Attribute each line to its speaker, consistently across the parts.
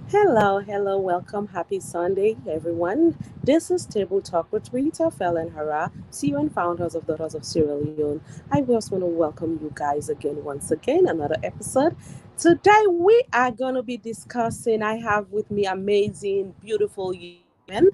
Speaker 1: Hello, hello, welcome. Happy Sunday, everyone. This is Table Talk with Rita Fel and Hara, CEO and founders of Daughters of Sierra Leone. I just want to welcome you guys again, once again, another episode. Today, we are going to be discussing, I have with me amazing, beautiful young women.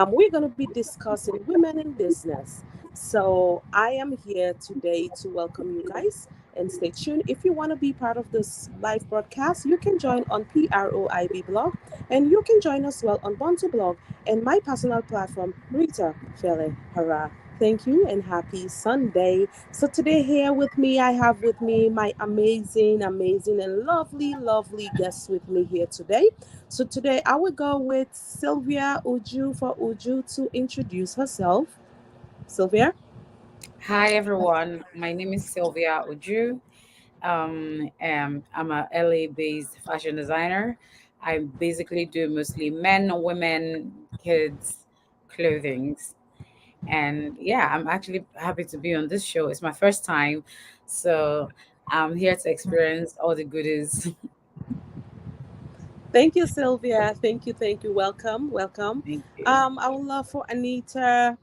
Speaker 1: We're going to be discussing women in business. So, I am here today to welcome you guys and stay tuned. If you want to be part of this live broadcast, you can join on PROIB blog and you can join us well on Bonto blog and my personal platform, Rita Fele Hara. Thank you and happy Sunday. So today here with me, I have with me my amazing and lovely guests with me here today. So today I will go with Sylvia Uju for Uju to introduce herself. Sylvia?
Speaker 2: Hi everyone, my name is Sylvia Uju. I'm a LA-based fashion designer. I basically do mostly men, women, kids, clothings, and yeah, I'm actually happy to be on this show. It's my first time, so I'm here to experience all the goodies.
Speaker 1: Thank you, Sylvia. Thank you. Welcome.
Speaker 2: Thank you.
Speaker 1: I would love for Anita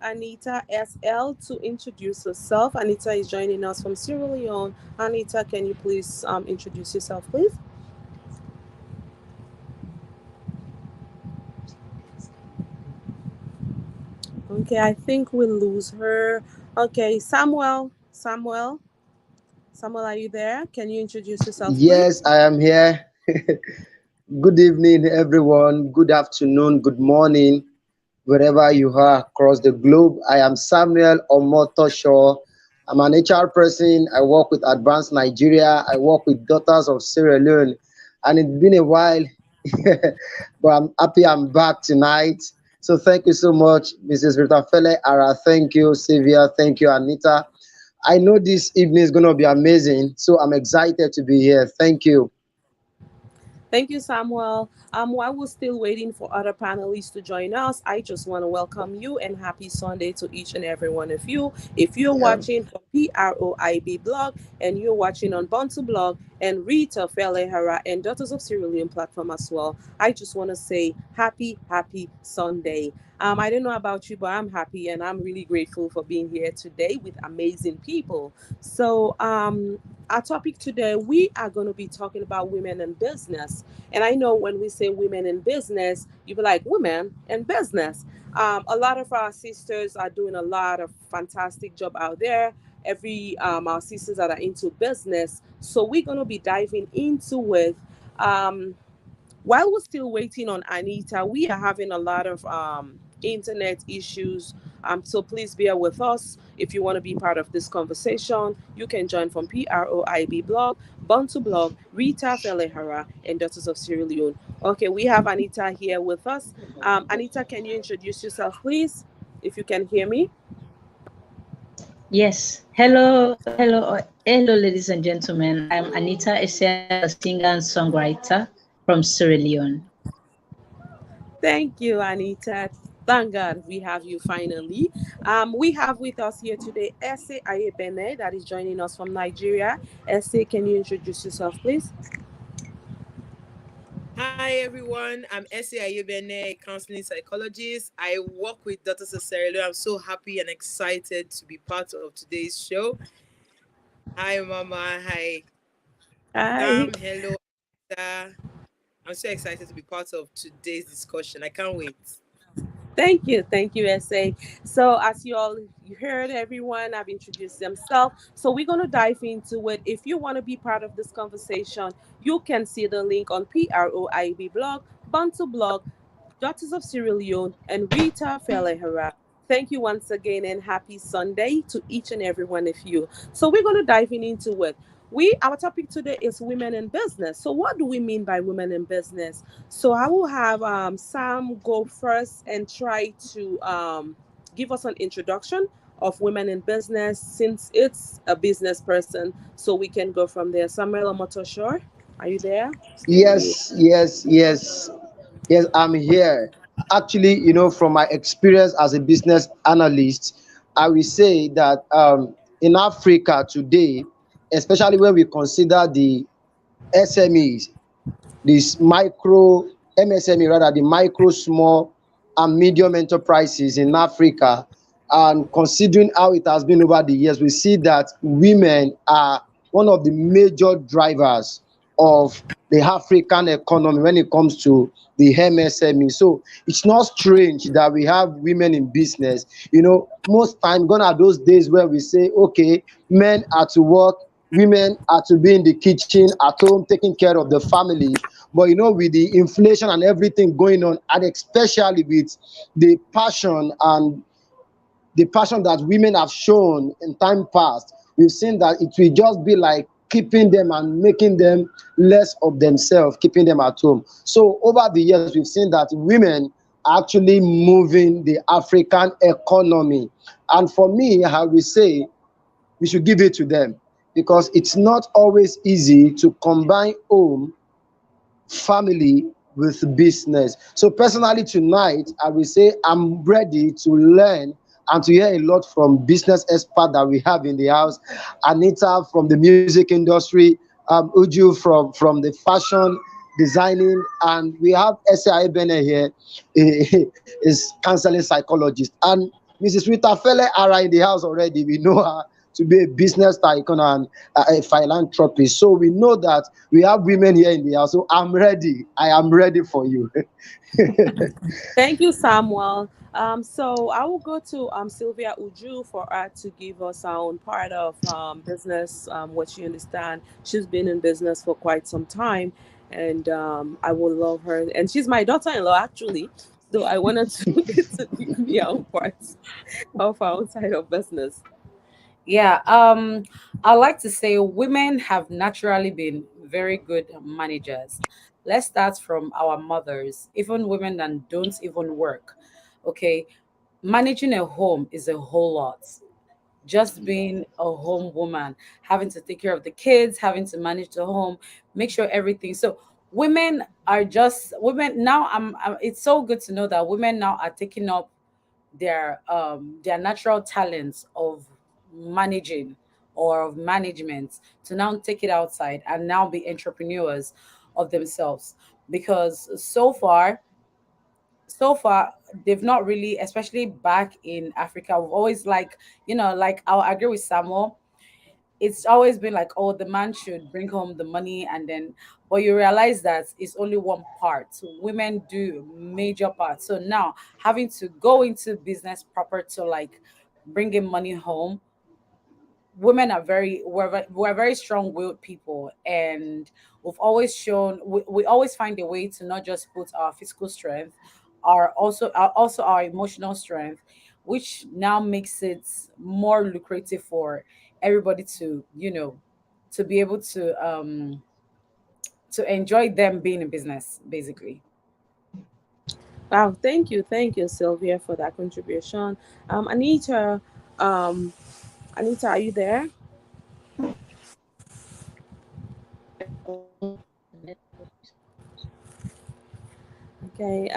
Speaker 1: SL to introduce herself. Anita is joining us from Sierra Leone. Anita, can you please introduce yourself, please? Okay, I think we lose her. Okay, Samuel, are you there? Can you introduce yourself, please?
Speaker 3: Yes, I am here. Good evening, everyone. Good afternoon, good morning, wherever you are across the globe. I am Samuel Omotosho. I'm an HR person. I work with Advanced Nigeria. I work with Daughters of Sierra Leone. And it's been a while, but I'm happy I'm back tonight. So thank you so much, Mrs. Rita Fele Ara. Thank you, Sylvia. Thank you, Anita. I know this evening is going to be amazing. So I'm excited to be here. Thank you.
Speaker 1: Thank you, Samuel. While we're still waiting for other panelists to join us, I just want to welcome you and happy Sunday to each and every one of you. If you're
Speaker 3: Yeah.
Speaker 1: watching from PROIB blog and you're watching on Bontu blog and Rita Felehara and Daughters of Sierra Leone platform as well, I just want to say happy Sunday. I don't know about you, but I'm happy and I'm really grateful for being here today with amazing people. So, our topic today, we are going to be talking about women in business. And I know when we say women in business, you be like, women in business. A lot of our sisters are doing a lot of fantastic job out there. Every our sisters that are into business. So we're going to be diving into it. Um, while we're still waiting on Anita, we are having a lot of internet issues. So please bear with us. If you want to be part of this conversation, you can join from PROIB blog, Bantu blog, Rita Felehara, and Daughters of Sierra Leone. Okay, we have Anita here with us. Anita, can you introduce yourself, please, if you can hear me?
Speaker 4: Yes. Hello, ladies and gentlemen. I'm Anita Essel, a singer and songwriter from Sierra Leone.
Speaker 1: Thank you, Anita. Thank God we have you finally. We have with us here today Ese Ayebene that is joining us from Nigeria. Ese, can you introduce yourself, please?
Speaker 5: Hi everyone, I'm Essie Ayubene, counseling psychologist. I work with Daughters of Sierra Leone. I'm so happy and excited to be part of today's show. Hi Mama, hi
Speaker 1: Hi.
Speaker 5: Sam, hello. I'm so excited to be part of today's discussion. I can't wait.
Speaker 1: Thank you, SA. So, as you heard, everyone have introduced themselves. So, we're gonna dive into it. If you want to be part of this conversation, you can see the link on PROIB blog, Bantu blog, Daughters of Sierra Leone, and Rita Felehera. Thank you once again and happy Sunday to each and every one of you. So we're gonna dive into it. Our topic today is women in business. So what do we mean by women in business? So I will have Sam go first and try to give us an introduction of women in business since it's a business person. So we can go from there. Samuel Omotoshore, are you there?
Speaker 3: Yes. Yes, I'm here. Actually, from my experience as a business analyst, I will say that in Africa today, especially when we consider the SMEs, this micro MSME, rather the micro, small, and medium enterprises in Africa. And considering how it has been over the years, we see that women are one of the major drivers of the African economy when it comes to the MSME. So it's not strange that we have women in business. Most time gone are those days where we say, okay, men are to work, women are to be in the kitchen at home taking care of the family. But with the inflation and everything going on, and especially with the passion that women have shown in time past, we've seen that it will just be like keeping them and making them less of themselves, keeping them at home. So over the years, we've seen that women are actually moving the African economy. And for me, I will say we should give it to them, because it's not always easy to combine home, family with business. So personally tonight, I will say I'm ready to learn and to hear a lot from business expert that we have in the house. Anita from the music industry, Uju from the fashion designing, and we have Esai Bene here, is counseling psychologist, and Mrs. Rita Fele Ara in the house already. We know her to be a business tycoon and a philanthropist. So we know that we have women here in the house. So I'm ready. I am ready for you.
Speaker 1: Thank you, Samuel. So I will go to Sylvia Uju for her to give us our own part of business, what she understands. She's been in business for quite some time, and I will love her. And she's my daughter-in-law, actually. So I wanted to, to give me our own parts of our own side of business.
Speaker 2: Yeah, I like to say women have naturally been very good managers. Let's start from our mothers, even women that don't even work. Okay, managing a home is a whole lot. Just being a home woman, having to take care of the kids, having to manage the home, make sure everything. So women are just women now. It's so good to know that women now are taking up their natural talents of managing or of management to now take it outside and now be entrepreneurs of themselves, because so far they've not really, especially back in Africa, we've always like I'll agree with Samuel. It's always been like, oh, the man should bring home the money, and then but you realize that it's only one part. So women do major parts. So now having to go into business proper to like bringing money home, women are we're very strong-willed people, and we always find a way to not just put our physical strength, also our emotional strength, which now makes it more lucrative for everybody to to be able to enjoy them being in business, basically.
Speaker 1: Wow, thank you, Sylvia, for that contribution. Anita, um, Anita, are you there? Okay.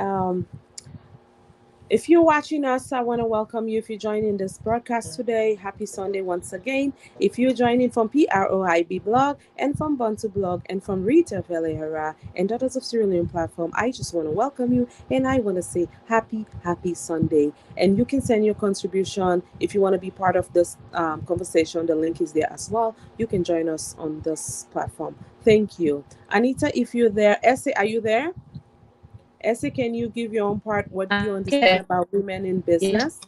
Speaker 1: If you're watching us, I want to welcome you. If you're joining this broadcast today, happy Sunday once again. If you're joining from PROIB blog and from Bantu blog and from Rita Velehara and Daughters of Sierra Leone platform, I just want to welcome you and I want to say happy Sunday. And you can send your contribution if you want to be part of this conversation. The link is there as well. You can join us on this platform. Thank you. Anita, if you're there, Essie, are you there? Essie, can you give your own part? What do you understand
Speaker 4: Okay.
Speaker 1: about women in
Speaker 4: Yes.
Speaker 1: business?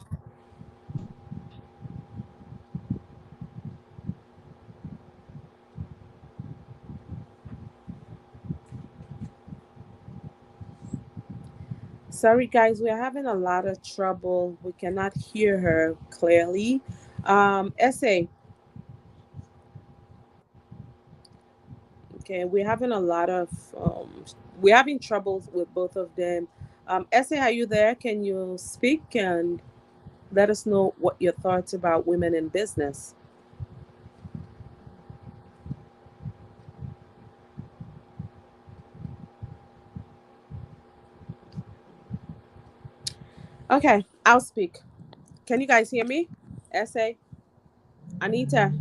Speaker 1: Sorry, guys, we're having a lot of trouble. We cannot hear her clearly. Essay, okay, we're having a lot of, we're having troubles with both of them. Essay, are you there? Can you speak and let us know what your thoughts about women in business? Okay, I'll speak. Can you guys hear me? Essay, Anita.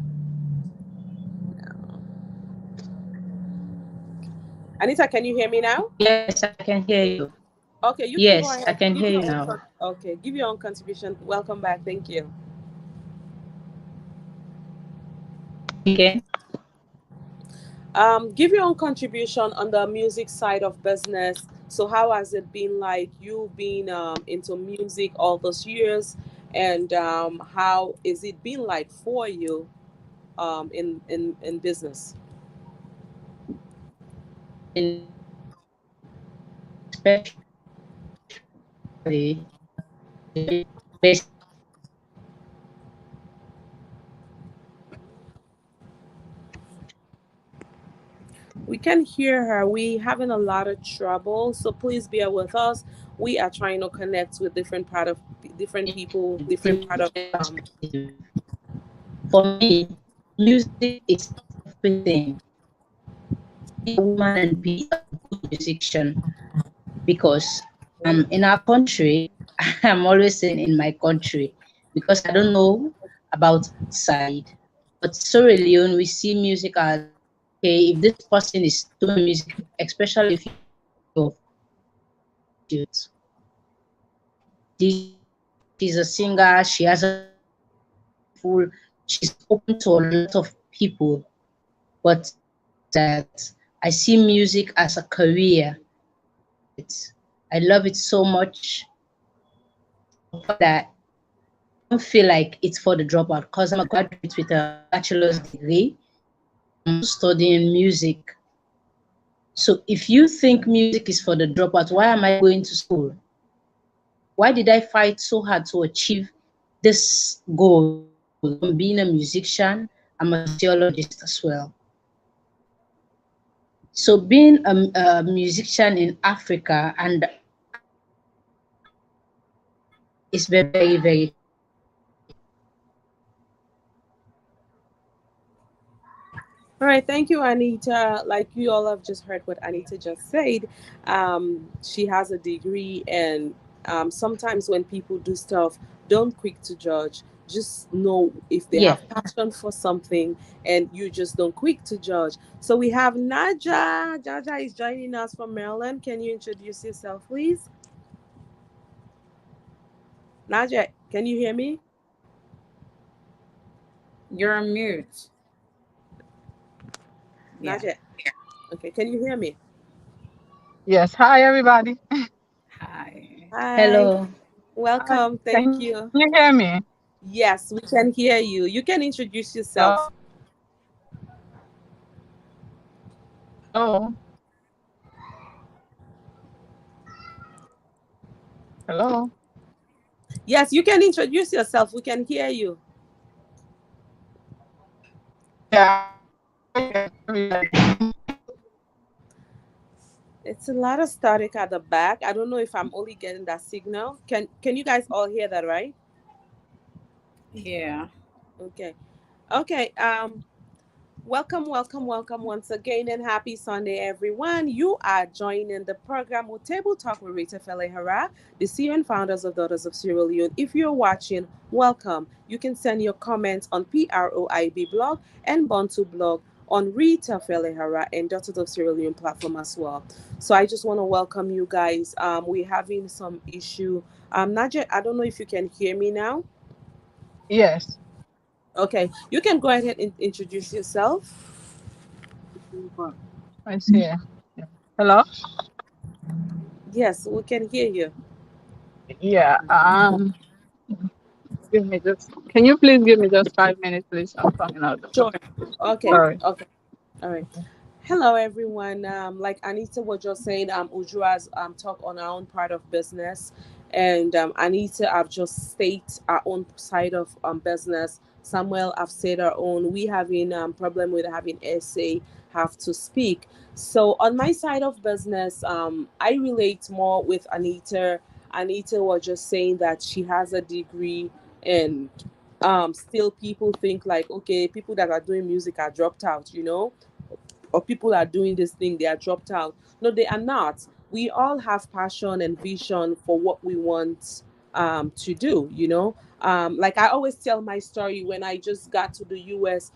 Speaker 1: Anita, can you hear me now?
Speaker 4: Yes, I can hear you.
Speaker 1: Okay, you can go
Speaker 4: Yes, I
Speaker 1: ahead.
Speaker 4: can
Speaker 1: Give
Speaker 4: hear
Speaker 1: your
Speaker 4: you
Speaker 1: own
Speaker 4: now.
Speaker 1: okay, give your own contribution. Welcome back. Thank you.
Speaker 4: Again.
Speaker 1: Give your own contribution on the music side of business. So, how has it been like you being into music all those years, and how is it been like for you in business? We can hear her. We having a lot of trouble, so please bear with us. We are trying to connect with different people, different part of
Speaker 4: For me, music is everything. Be a woman and be a good musician, because in our country, I'm always saying in my country, because I don't know about outside, but Sierra Leone, we see music as, okay, if this person is doing music, especially if you're youth, she's a singer, she has a full, she's open to a lot of people, but that I see music as a career. I love it so much that I don't feel like it's for the dropout, because I'm a graduate with a bachelor's degree. I'm studying music. So if you think music is for the dropout, why am I going to school? Why did I fight so hard to achieve this goal? From being a musician, I'm a sociologist as well. So being a musician in Africa and is very, very.
Speaker 1: All right, thank you, Anita. Like you all have just heard what Anita just said. She has a degree, and sometimes when people do stuff, don't quick to judge. Just know if they
Speaker 4: Yeah.
Speaker 1: have passion for something, and you just don't quick to judge. So we have Naja. Jaja is joining us from Maryland. Can you introduce yourself, please? Naja, can you hear me?
Speaker 2: You're on mute. Yeah.
Speaker 1: Naja, okay, can you hear me?
Speaker 6: Yes. Hi, everybody.
Speaker 2: Hi.
Speaker 1: Hi,
Speaker 4: Hello.
Speaker 6: Hi.
Speaker 1: welcome. Thank
Speaker 6: Can
Speaker 1: you.
Speaker 6: you hear me?
Speaker 1: Yes, we can hear you. You can introduce
Speaker 6: Hello.
Speaker 1: yourself.
Speaker 6: Hello. Hello.
Speaker 1: Yes, you can introduce yourself. We can hear you.
Speaker 6: Yeah. Everybody.
Speaker 1: It's a lot of static at the back. I don't know if I'm only getting that signal. Can you guys all hear that, right?
Speaker 2: Yeah.
Speaker 1: Okay. Okay. Welcome once again, and happy Sunday, everyone. You are joining the program with Table Talk with Rita Felehara, the CEO and founders of Daughters of Sierra Leone. If you're watching, welcome. You can send your comments on PROIB blog and Bantu blog on Rita Felehara and Daughters of Sierra Leone platform as well. So I just want to welcome you guys. We're having some issue. Najee, I don't know if you can hear me now.
Speaker 6: Yes.
Speaker 1: Okay, you can go ahead and introduce yourself.
Speaker 6: I see. Yeah. Hello.
Speaker 1: Yes, we can hear you.
Speaker 6: Yeah. Give me just. Can you please give me just 5 minutes, please? I'm coming out.
Speaker 1: Sure. Okay.
Speaker 6: Sorry.
Speaker 1: Okay. All right. Hello, everyone. Like Anita was just saying, Ujura's talk on our own part of business, and Anita, I've just state our own side of business. Samuel, I've said our own. We having problem with having essay have to speak. So on my side of business, I relate more with Anita. Anita was just saying that she has a degree, and still people think like, okay, people that are doing music are dropped out, or people are doing this thing, they are dropped out. No, they are not. We all have passion and vision for what we want to do, like I always tell my story. When I just got to the US,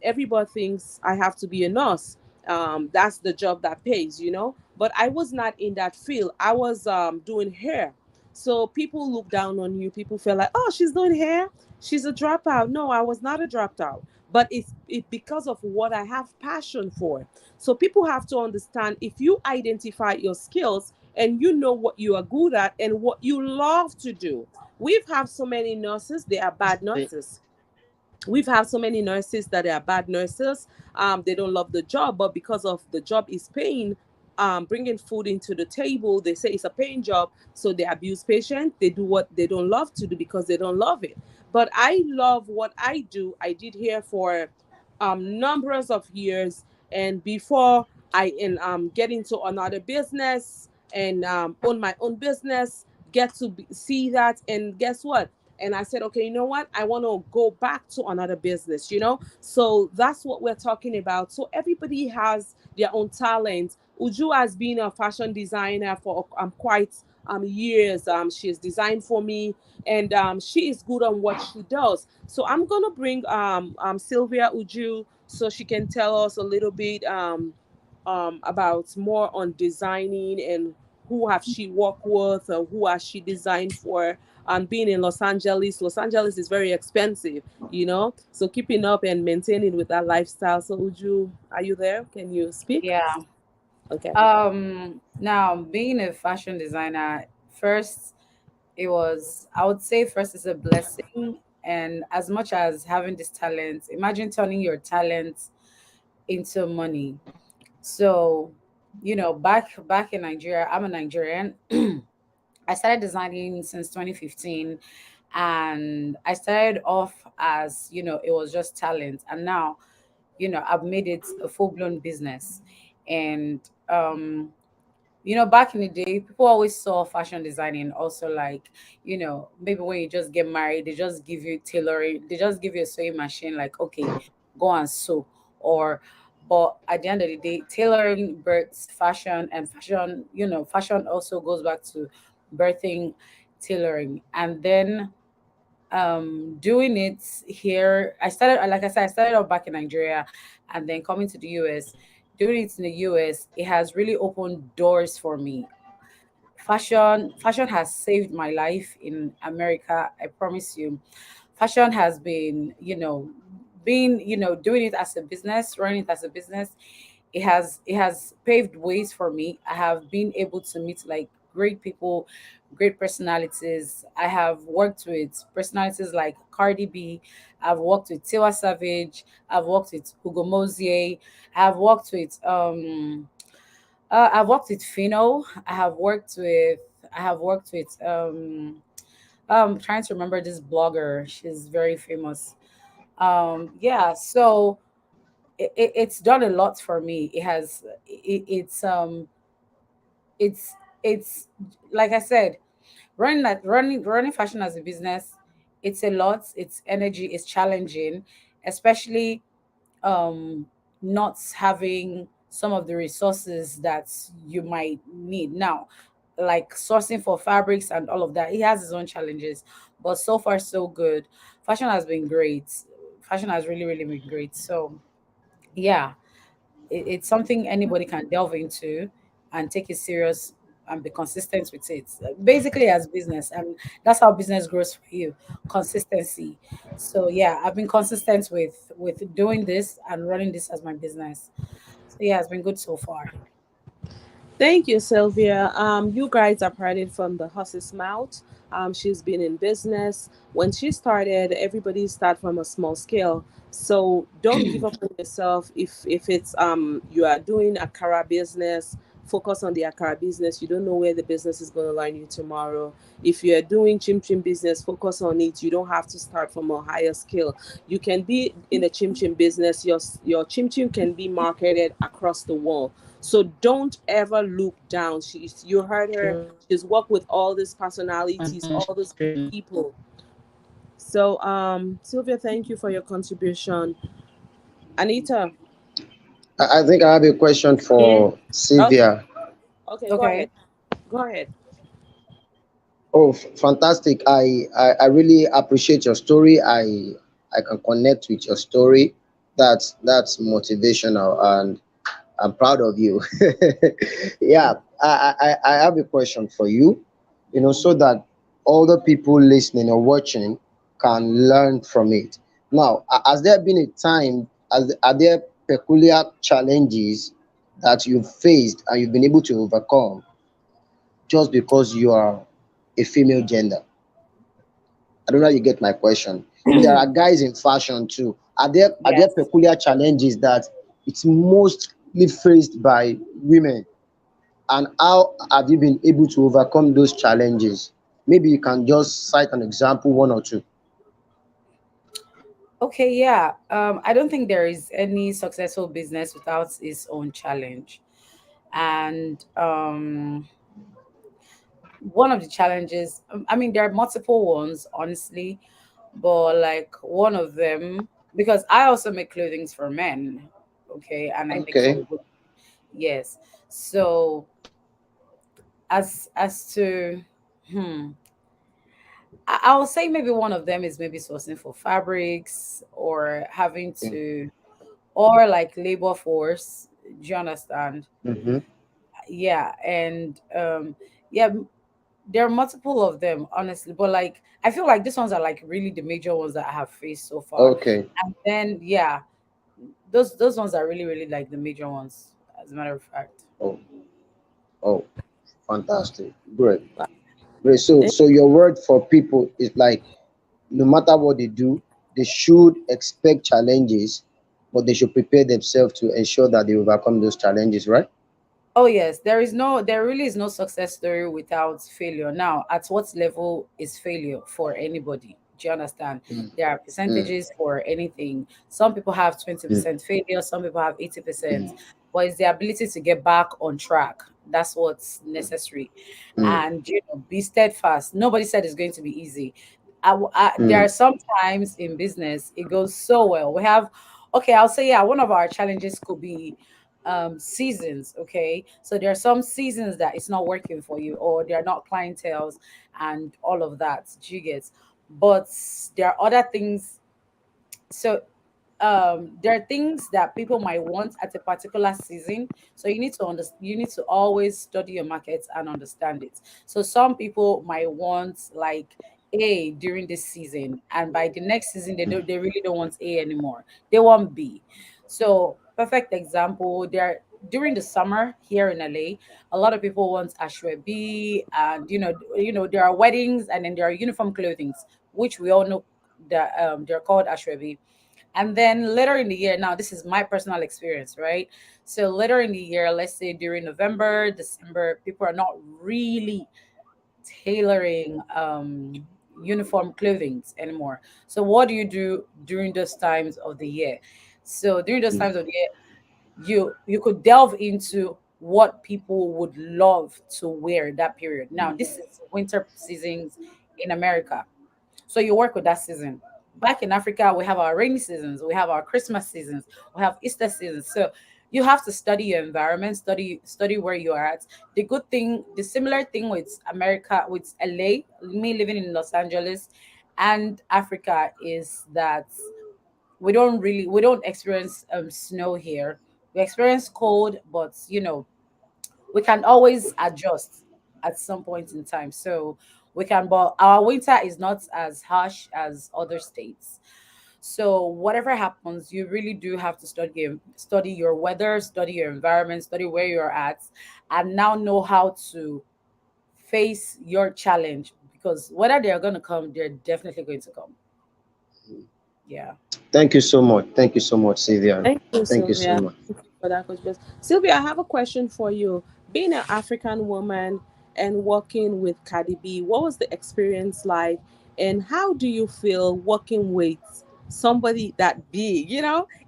Speaker 1: everybody thinks I have to be a nurse. That's the job that pays, you know. But I was not in that field. I was doing hair. So people look down on you. People feel like, oh, she's doing hair. She's a dropout. No, I was not a dropout. But it's because of what I have passion for. So people have to understand, if you identify your skills and you know what you are good at and what you love to do. We've have so many nurses, they are bad nurses. We've had so many nurses that are bad nurses. They don't love the job, but because of the job is paying, bringing food into the table, they say it's a paying job, so they abuse patients. They do what they don't love to do because they don't love it. But I love what I do. I did here for numbers of years, and before I get into another business and own my own business, get to see that, and guess what? And I said, okay, you know what? I want to go back to another business, you know? So that's what we're talking about. So everybody has their own talent. Uju has been a fashion designer for quite years. She's designed for me, and she is good on what she does. So I'm gonna bring Sylvia Uju so she can tell us a little bit about more on designing and who have she worked with, or who has she designed for. And being in Los Angeles is very expensive, you know. So keeping up and maintaining with that lifestyle. So Uju, are you there? Can you speak?
Speaker 2: Yeah.
Speaker 1: Okay.
Speaker 2: Now being a fashion designer, first it was, I would say first it's a blessing. And as much as having this talent, imagine turning your talent into money. So, back in Nigeria, I'm a Nigerian. I started designing since 2015, and I started off as, it was just talent. And now, I've made it a full-blown business. And back in the day, people always saw fashion designing also like, maybe when you just get married, they just give you tailoring, they just give you a sewing machine, like, okay, go and sew. Or, but at the end of the day, tailoring births fashion, and fashion, fashion also goes back to birthing tailoring. And then doing it here, I started, like I said, I started off back in Nigeria, and then coming to the US. Doing it in the US, it has really opened doors for me. Fashion has saved my life in America, I promise you. Fashion has been, being, doing it as a business, running it as a business, it has paved ways for me. I have been able to meet like great people, great personalities. I have worked with personalities like Cardi B. I've worked with Tiwa Savage. I've worked with Hugo Mosier. I've worked with I've worked with Fino. I have worked with trying to remember this blogger. She's very famous. Yeah, so it's done a lot for me. It's it's like I said, running fashion as a business, it's a lot, it's energy, it's challenging, especially um not having some of the resources that you might need now, like sourcing for fabrics and all of that. It has its own challenges, but so far so good. Fashion has been great. Fashion has really, really been great. So yeah, it's something anybody can delve into and take it serious and be consistent with it. Basically, as business, and that's how business grows for you. Consistency. So yeah, I've been consistent with doing this and running this as my business. So yeah, it's been good so far.
Speaker 1: Thank you, Sylvia. You guys are parted from the horse's mouth. She's been in business. When she started, everybody start from a small scale. So don't give up on yourself. If it's you are doing akara business, focus on the akara business. You don't know where the business is going to line you tomorrow. If you are doing chim chim business, focus on it. You don't have to start from a higher scale. You can be in a chim chim business. Your chim chim can be marketed across the world. So don't ever look down. You heard her. She's worked with all these personalities, all these people. So Sylvia, thank you for your contribution. Anita.
Speaker 3: I think I have a question
Speaker 4: Yeah.
Speaker 3: for
Speaker 1: Okay.
Speaker 3: Sylvia.
Speaker 1: Okay, go
Speaker 2: Okay.
Speaker 1: ahead. Go ahead.
Speaker 3: Oh, fantastic! I really appreciate your story. I can connect with your story. That's motivational, and I'm proud of you. Yeah, I have a question for you, so that all the people listening or watching can learn from it. Now, has there been a time, are there peculiar challenges that you've faced and you've been able to overcome just because you are a female gender? I don't know how you get my question. There are guys in fashion too. Are there
Speaker 2: Yes.
Speaker 3: peculiar challenges that it's mostly faced by women? And how have you been able to overcome those challenges? Maybe you can just cite an example, one or two.
Speaker 2: Okay, yeah. I don't think there is any successful business without its own challenge. And one of the challenges, I mean, there are multiple ones, honestly, but like one of them, because I also make clothing for men, okay, and I make for
Speaker 3: Okay.
Speaker 2: women. Yes. So as to hmm I'll say maybe one of them is maybe sourcing for fabrics or having
Speaker 3: Mm.
Speaker 2: to, or like labor force. Do you understand?
Speaker 3: Mm-hmm.
Speaker 2: Yeah, and yeah, there are multiple of them, honestly, but like I feel like these ones are like really the major ones that I have faced so far.
Speaker 3: Okay.
Speaker 2: And then yeah, those ones are really really like the major ones, as a matter of fact.
Speaker 3: Oh, oh, fantastic. Great. Great. So your word for people is like, no matter what they do, they should expect challenges, but they should prepare themselves to ensure that they overcome those challenges, right?
Speaker 2: Oh yes, there really is no success story without failure. Now, at what level is failure for anybody? Do you understand?
Speaker 3: Mm,
Speaker 2: There are
Speaker 3: mm,
Speaker 2: percentages for anything. Some people have
Speaker 3: mm,
Speaker 2: 20% failure, some people have 80%,
Speaker 3: mm,
Speaker 2: but it's the ability to get back on track. That's what's necessary.
Speaker 3: mm,
Speaker 2: And be steadfast. Nobody said it's going to be easy. There
Speaker 3: mm,
Speaker 2: are sometimes in business it goes so well. We have, okay, I'll say yeah, one of our challenges could be seasons. Okay, so there are some seasons that it's not working for you or they're not clientels and all of that, do you get? But there are other things. So there are things that people might want at a particular season, so you need to understand, you need to always study your market and understand it. So some people might want like A during this season, and by the next season they really don't want A anymore, they want B. So perfect example, there during the summer here in LA, a lot of people want ashwebi, and there are weddings and then there are uniform clothings, which we all know that they're called ashwebi. And then later in the year, now this is my personal experience, right? So later in the year, let's say during November, December, people are not really tailoring uniform clothing anymore. So what do you do during those times of the year? So during those
Speaker 3: mm,
Speaker 2: times of the year, you could delve into what people would love to wear that period. Now this is winter seasons in America, so you work with that season. Back in Africa, we have our rainy seasons, we have our Christmas seasons, we have Easter seasons. So you have to study your environment, study where you are at. The good thing, the similar thing with America, with LA, me living in Los Angeles and Africa, is that we don't experience snow here. We experience cold, but we can always adjust at some point in time. So we can, but our winter is not as harsh as other states. So whatever happens, you really do have to study your weather, study your environment, study where you're at, and now know how to face your challenge, because whether they're going to come, they're definitely going to come. Yeah.
Speaker 3: Thank you so much. Thank you so much, Sylvia.
Speaker 1: Thank you,
Speaker 3: Thank you so
Speaker 1: Sylvia.
Speaker 3: much.
Speaker 1: Thank you for that, Coach Bess. Sylvia, I have a question for you. Being an African woman and working with Cardi B, what was the experience like? And how do you feel working with somebody that big?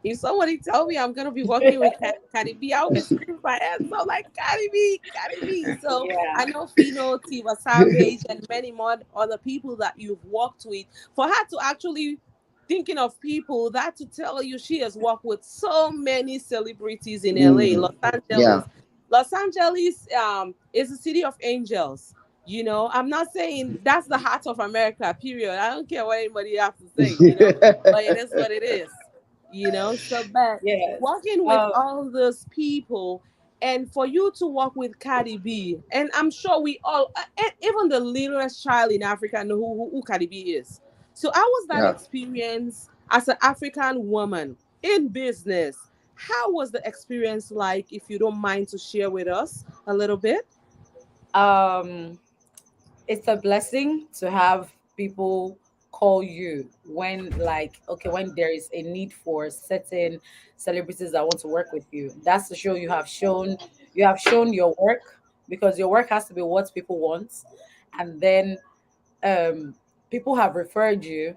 Speaker 1: If somebody told me I'm going to be working with Cardi B, I would be screaming my ass off like, Cardi B, Cardi B. So
Speaker 2: Yeah.
Speaker 1: I know Fino, Tiva Savage, and many more other people that you've worked with. For her to actually thinking of people that to tell you she has worked with so many celebrities in LA,
Speaker 3: Mm,
Speaker 1: Los
Speaker 3: yeah.
Speaker 1: Angeles. Los Angeles is a city of angels. I'm not saying that's the heart of America, period. I don't care what anybody has to say, but it is what it is. So but
Speaker 2: Yes.
Speaker 1: working with all those people, and for you to work with Cardi B, and I'm sure we all, even the littlest child in Africa know who Cardi B is. So how was that
Speaker 3: Yeah.
Speaker 1: experience as an African woman in business? How was the experience like, if you don't mind to share with us a little bit?
Speaker 2: um it's a blessing to have people call you when, like, okay, when there is a need for certain celebrities that want to work with you. That's to show you have shown your work, because your work has to be what people want. And then um people have referred you.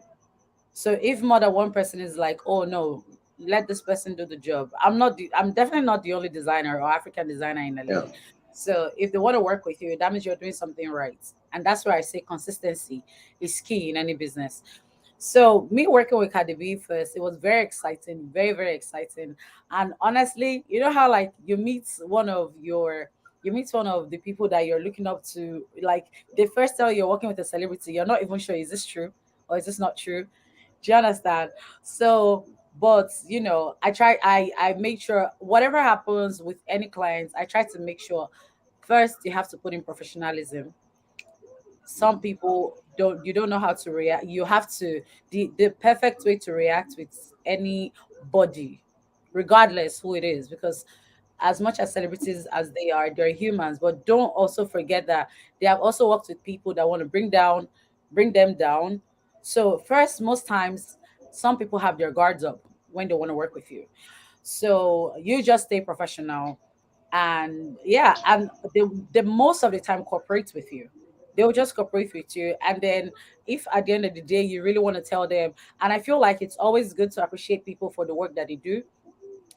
Speaker 2: So if more than one person is like, oh no, let this person do the job. I'm definitely not the only designer or African designer in
Speaker 3: Yeah.
Speaker 2: LA. So if they want to work with you, that means you're doing something right. And that's where I say consistency is key in any business. So me working with Cardi B first, it was very exciting, very, very exciting. And honestly, you know how like you meet one of the people that you're looking up to, like they first tell you're working with a celebrity, you're not even sure is this true or is this not true. Do you understand? So, but I make sure whatever happens with any clients, I try to make sure first you have to put in professionalism. Some people don't know how to react. You have to the perfect way to react with anybody, regardless who it is, because as much as celebrities as they are, they're humans. But don't also forget that they have also worked with people that want to bring them down. So first, most times, some people have their guards up when they want to work with you. So you just stay professional, and yeah, and the most of the time cooperate with you. They'll just cooperate with you, and then if at the end of the day you really want to tell them, and I feel like it's always good to appreciate people for the work that they do.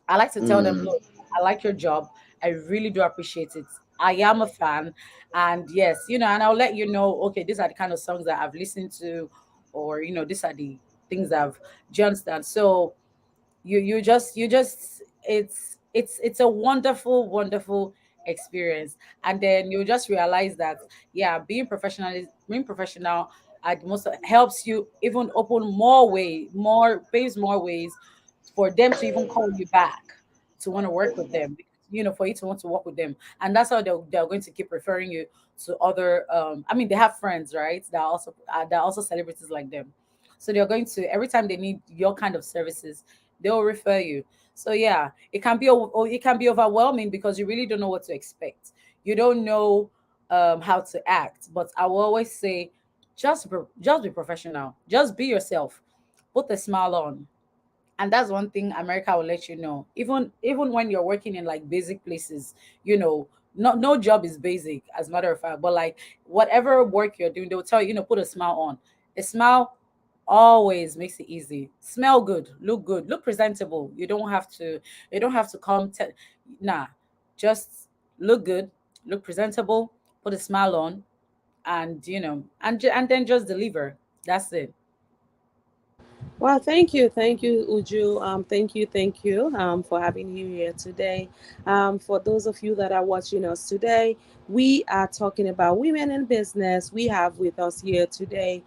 Speaker 2: I like to tell them,
Speaker 3: Mm.
Speaker 2: look, I like your job. I really do appreciate it. I am a fan. And yes, and I'll let you know, okay, these are the kind of songs that I've listened to, or, these are the things do you understand? So you just it's a wonderful, wonderful experience. And then you just realize that, yeah, being professional at most helps you even open more paves more ways for them to even call you back to want to work with them, for you to want to work with them. And that's how they're going to keep referring you to other, I mean, they have friends, right, that are also celebrities like them. So they're going to, every time they need your kind of services, they'll refer you. So yeah, it can be overwhelming because you really don't know what to expect. You don't know how to act. But I will always say, just be professional. Just be yourself. Put a smile on. And that's one thing America will let you know. Even when you're working in like basic places, no job is basic, as a matter of fact. But like whatever work you're doing, they'll tell you, put a smile on. A smile always makes it easy. Smell good, look presentable. You don't have to nah. Just look good, look presentable, put a smile on, and and then just deliver. That's it.
Speaker 1: Well, thank you, Uju. Thank you, for having you here today. For those of you that are watching us today, we are talking about women in business. We have with us here today,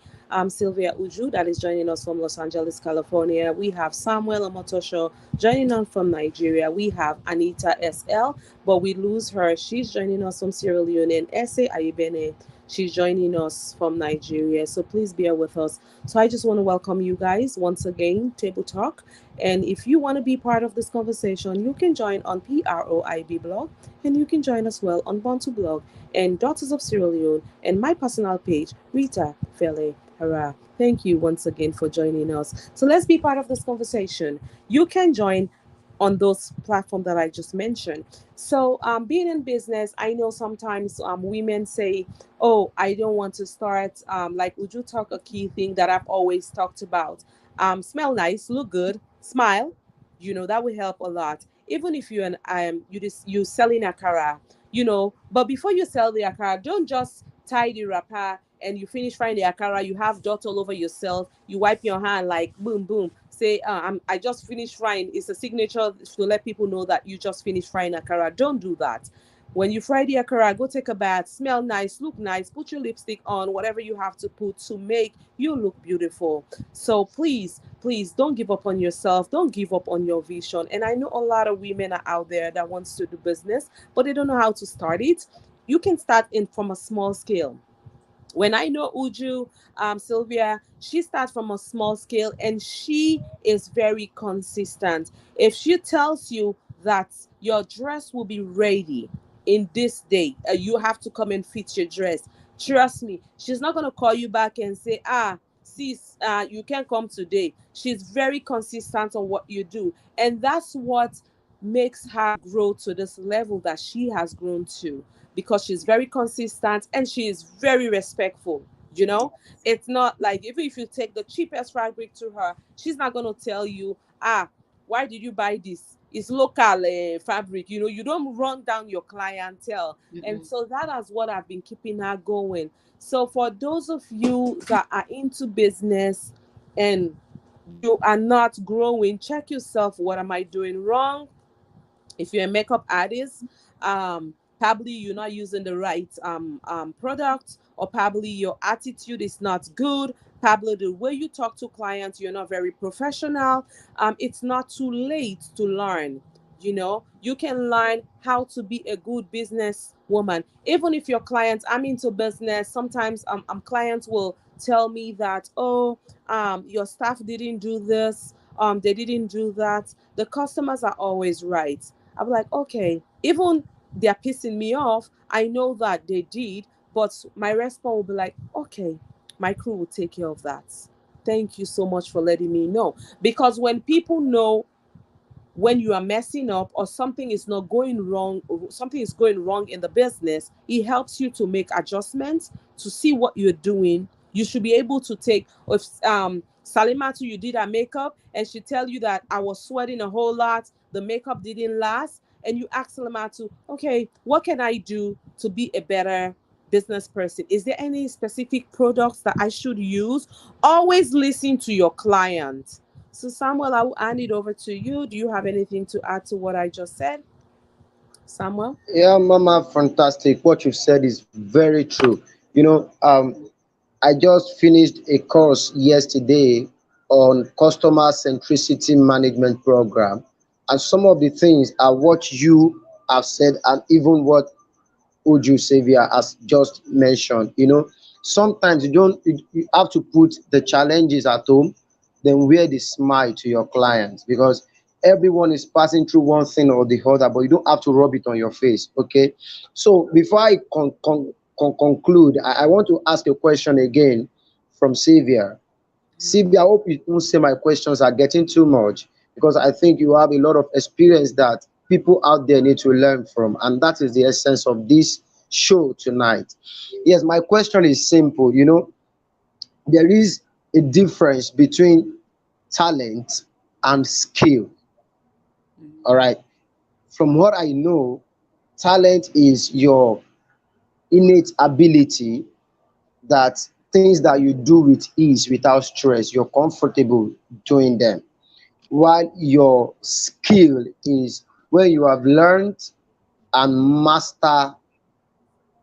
Speaker 1: Sylvia Uju, that is joining us from Los Angeles, California. We have Samuel Omotosho joining us from Nigeria. We have Anita SL, but we lose her. She's joining us from Sierra Leone, and Ese Ayibene. She's joining us from Nigeria. So please bear with us. So I just want to welcome you guys once again, Table Talk. And if you want to be part of this conversation, you can join on PROIB blog, and you can join as well on Bantu blog and Daughters of Sierra Leone and my personal page, Rita Fele Hara. Thank you once again for joining us. So let's be part of this conversation. You can join on those platforms that I just mentioned. So, being in business, I know sometimes women say, "Oh, I don't want to start." Like, would you talk a key thing that I've always talked about? Smell nice, look good, smile. That will help a lot. Even if you selling akara, But before you sell the akara, don't just tie the wrapper and you finish frying the akara. You have dot all over yourself. You wipe your hand like boom, boom. Say, I just finished frying. It's a signature to let people know that you just finished frying akara. Don't do that. When you fry the akara, go take a bath, smell nice, look nice, put your lipstick on, whatever you have to put to make you look beautiful. So please, please don't give up on yourself. Don't give up on your vision. And I know a lot of women are out there that wants to do business, but they don't know how to start it. You can start in from a small scale. When I know Uju, Sylvia, she starts from a small scale and she is very consistent. If she tells you that your dress will be ready in this day, you have to come and fit your dress. Trust me, she's not going to call you back and say, sis, you can't come today. She's very consistent on what you do. And that's what makes her grow to this level that she has grown to, because she's very consistent and she is very respectful. You know, it's not like, even if you take the cheapest fabric to her, she's not going to tell you, why did you buy this? It's local fabric. You know, you don't run down your clientele. And so that is what I've been keeping her going. So for those of you that are into business and you are not growing, check yourself. What am I doing wrong? If you're a makeup artist, probably you're not using the right product, or probably your attitude is not good. Probably the way you talk to clients, you're not very professional. It's not too late to learn. You know, you can learn how to be a good business woman. Even if your clients, I'm into business, sometimes clients will tell me that, oh, your staff didn't do this, they didn't do that. The customers are always right. I'm like, okay, even they're pissing me off, I know that they did, but my response will be like, okay, my crew will take care of that. Thank you so much for letting me know. Because when people know when you are messing up or something is not going wrong, or something is going wrong in the business, it helps you to make adjustments to see what you're doing. You should be able to take, if Salimatu, you did her makeup and she tell you that I was sweating a whole lot, the makeup didn't last, and you ask Salimatu, okay, what can I do to be a better business person? Is there any specific products that I should use? Always listen to your client. So, Samuel, I will hand it over to you. Do you have anything to add to what I just said, Samuel?
Speaker 3: Yeah, Mama, fantastic. What you've said is very true. You know, I just finished a course yesterday on customer centricity management program, and some of the things are what you have said, and even what Uju Xavier has just mentioned. You know, sometimes you have to put the challenges at home, then wear the smile to your clients, because everyone is passing through one thing or the other, but you don't have to rub it on your face. Okay. So before I conclude, I want to ask a question again from Xavier. Xavier, I hope you won't say my questions are getting too much, because I think you have a lot of experience that people out there need to learn from, and that is the essence of this show tonight. Yes, my question is simple. You know, there is a difference between talent and skill. All right. From what I know, talent is your innate ability, that things that you do with ease without stress, you're comfortable doing them. While your skill is when you have learned and master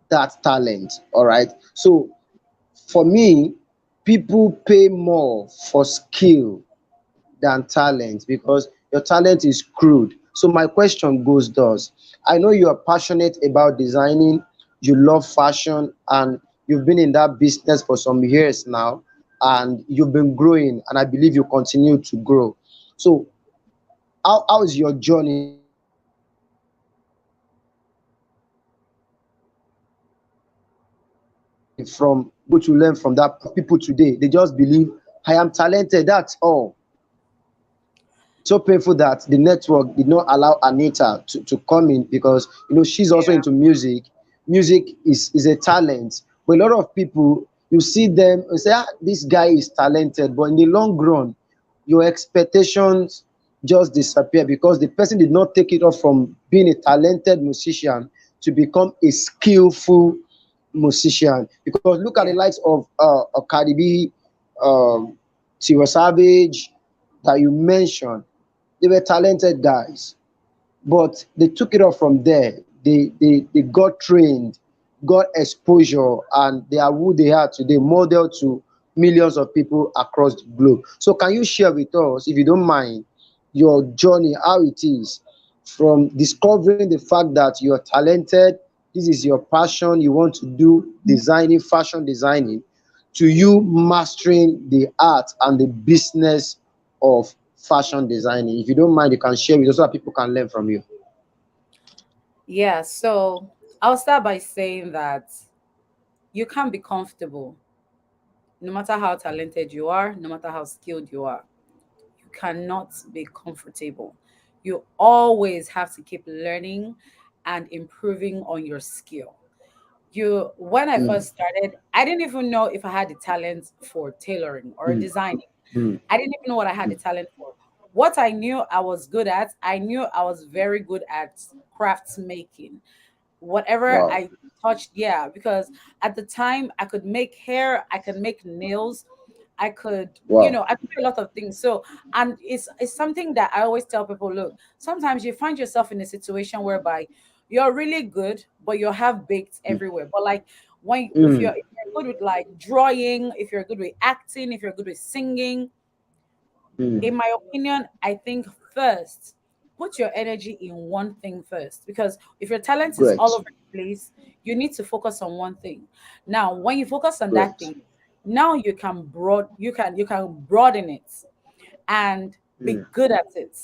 Speaker 3: that talent. All right. So for me, people pay more for skill than talent, because your talent is crude. So my question goes thus: I know you are passionate about designing, you love fashion, and you've been in that business for some years now, and you've been growing, and I believe you continue to grow. So how is your journey from what to learn from that? People today, they just believe I am talented, that's all. So painful that the network did not allow Anita to come in, because you know she's also
Speaker 2: Yeah.
Speaker 3: into music. Music is a talent. But a lot of people, you see them and say, this guy is talented, but in the long run, your expectations just disappear, because the person did not take it off from being a talented musician to become a skillful musician. Because look at the
Speaker 2: Yeah.
Speaker 3: likes of Cardi B, um, Tiwa Savage that you mentioned. They were talented guys, but they took it off from there. they got trained, got exposure, and they are who they are today, model to millions of people across the globe. So can you share with us, if you don't mind, your journey, how it is from discovering the fact that you're talented, this is your passion, you want to do designing, fashion designing, to you mastering the art and the business of fashion designing? If you don't mind, you can share with us so that people can learn from you.
Speaker 2: Yeah, so I'll start by saying that you can't be comfortable no matter how talented you are, no matter how skilled you are. You cannot be comfortable. You always have to keep learning and improving on your skill. You When I
Speaker 3: Mm,
Speaker 2: first started, I didn't even know if I had the talent for tailoring or
Speaker 3: mm,
Speaker 2: designing.
Speaker 3: mm,
Speaker 2: I didn't even know what I had the
Speaker 3: mm.
Speaker 2: talent for. What I knew I was good at, I knew I was very good at crafts making. Whatever
Speaker 3: Wow.
Speaker 2: I touched, yeah, because at the time I could make hair, I could make nails, I could,
Speaker 3: Wow.
Speaker 2: I could do a lot of things. So, and it's something that I always tell people, look, sometimes you find yourself in a situation whereby you're really good, but you're half baked
Speaker 3: Mm,
Speaker 2: everywhere. But like when
Speaker 3: mm,
Speaker 2: if you're good with like drawing, if you're good with acting, if you're good with singing,
Speaker 3: mm.
Speaker 2: in my opinion, I think first put your energy in one thing first, because if your talent is all
Speaker 3: Great.
Speaker 2: over the place, you need to focus on one thing. Now, when you focus on that
Speaker 3: Great.
Speaker 2: thing, now you can broaden it and be
Speaker 3: Mm,
Speaker 2: good at it.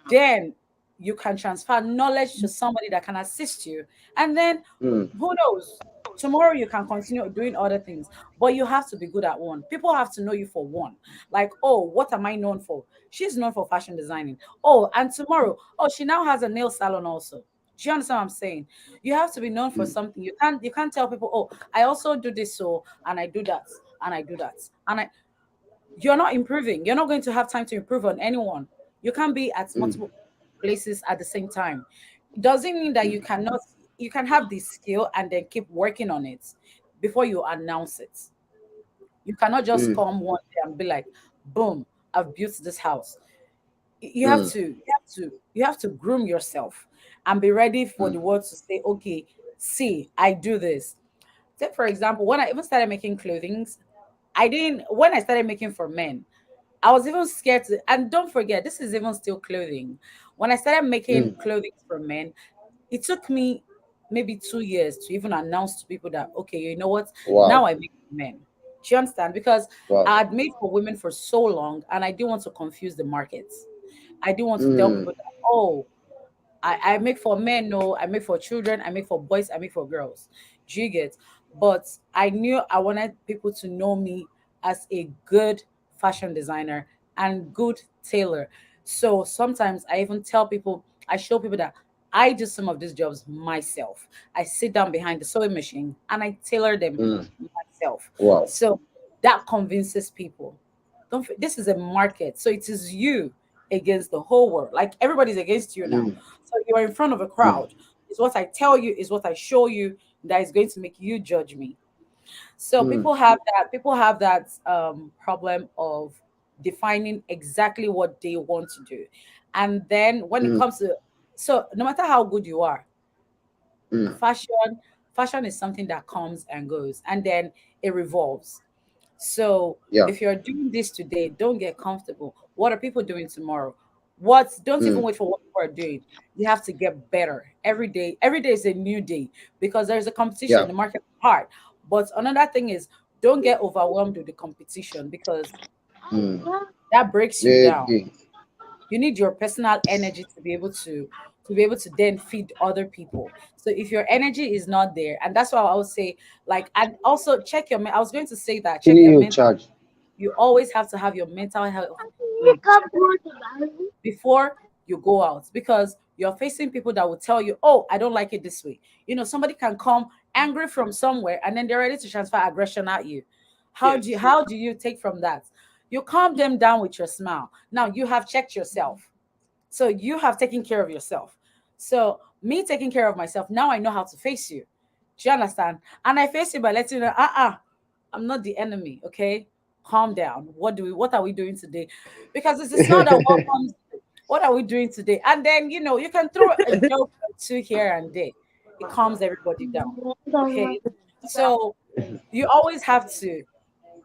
Speaker 2: Then you can transfer knowledge to somebody that can assist you. And then
Speaker 3: mm,
Speaker 2: who knows? Tomorrow you can continue doing other things, but you have to be good at one. People have to know you for one. Like, oh, what am I known for? She's known for fashion designing. Oh, and tomorrow, oh, she now has a nail salon also. Do you understand what I'm saying? You have to be known for
Speaker 3: mm,
Speaker 2: something. You can't tell people, oh, I also do this, so and I do that, and I do that. And I You're not improving. You're not going to have time to improve on anyone. You can't be at
Speaker 3: mm,
Speaker 2: multiple places at the same time. It doesn't mean that
Speaker 3: mm,
Speaker 2: you can have the skill and then keep working on it before you announce it. You cannot just
Speaker 3: mm,
Speaker 2: come one day and be like, boom, I've built this house.
Speaker 3: mm,
Speaker 2: You have to groom yourself and be ready for the
Speaker 3: mm,
Speaker 2: world to say, okay, see, I do this. Take for example, when I even started making clothing, I didn't when I started making for men, I was even scared to, and don't forget, this is even still clothing. When I started making
Speaker 3: mm.
Speaker 2: clothing for men, it took me maybe 2 years to even announce to people that, okay, you know what, now
Speaker 3: Wow.
Speaker 2: I make for men. Do you understand? Because
Speaker 3: Wow.
Speaker 2: I had made for women for so long and I didn't want to confuse the markets. I didn't want to tell
Speaker 3: Mm,
Speaker 2: people that, oh, I make for men, no, I make for children, I make for boys, I make for girls. Do you get? But I knew I wanted people to know me as a good fashion designer and good tailor. So sometimes I even tell people, I show people that I do some of these jobs myself. I sit down behind the sewing machine and I tailor them
Speaker 3: mm.
Speaker 2: myself.
Speaker 3: Wow.
Speaker 2: So that convinces people. This is a market. So it is you against the whole world. Like everybody's against you now.
Speaker 3: Mm,
Speaker 2: So you're in front of a
Speaker 3: mm,
Speaker 2: crowd. It's what I tell you, is what I show you that is going to make you judge me. So
Speaker 3: mm,
Speaker 2: people have that problem of defining exactly what they want to do. And then when it
Speaker 3: mm,
Speaker 2: comes to, so no matter how good you are,
Speaker 3: mm.
Speaker 2: fashion fashion is something that comes and goes and then it revolves. So
Speaker 3: Yeah.
Speaker 2: if you're doing this today, don't get comfortable. What are people doing tomorrow? What Don't even
Speaker 3: Mm,
Speaker 2: wait for what people are doing. You have to get better every day. Every day is a new day because there's a competition.
Speaker 3: yeah.
Speaker 2: The market is hard. But another thing is, don't get overwhelmed with the competition because
Speaker 3: Mm.
Speaker 2: that breaks you down.
Speaker 3: Maybe.
Speaker 2: You need your personal energy to be able to then feed other people. So if your energy is not there, and that's why I would say, like, and also check your I was going to say that, check
Speaker 3: Kini
Speaker 2: your
Speaker 3: you
Speaker 2: mental.
Speaker 3: charge?
Speaker 2: You always have to have your mental health in check before you go out, because you're facing people that will tell you, oh, I don't like it this way. Somebody can come angry from somewhere and then they're ready to transfer aggression at you.
Speaker 5: Yes.
Speaker 2: How do you take from that? You calm them down with your smile. Now you have checked yourself, so you have taken care of yourself. So me taking care of myself, now I know how to face you. Do you understand? And I face you by letting you know, I'm not the enemy. Okay, calm down. What are we doing today? Because it's not that what comes. What are we doing today? And then, you can throw a joke or two here and there. It calms everybody down. Okay. So you always have to,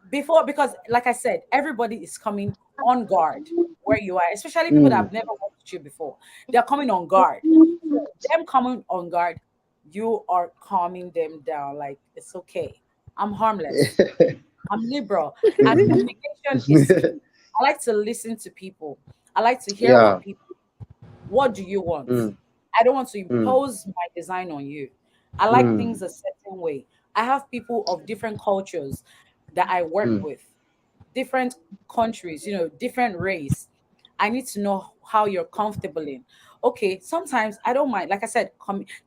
Speaker 2: because like I said, everybody is coming on guard where you are, especially people that
Speaker 3: Mm.
Speaker 2: have never worked with you before. They're coming on guard. So them coming on guard, you are calming them down. Like, it's okay. I'm harmless. I'm liberal. And communication is key. I like to listen to people. I like to hear
Speaker 3: Yeah.
Speaker 2: what do you want?
Speaker 3: Mm.
Speaker 2: I don't want to
Speaker 3: Mm.
Speaker 2: impose my design on you. I like
Speaker 3: Mm.
Speaker 2: things a certain way. I have people of different cultures that I work
Speaker 3: Mm.
Speaker 2: with, different countries, different race. I need to know how you're comfortable in. Okay, sometimes I don't mind. Like I said,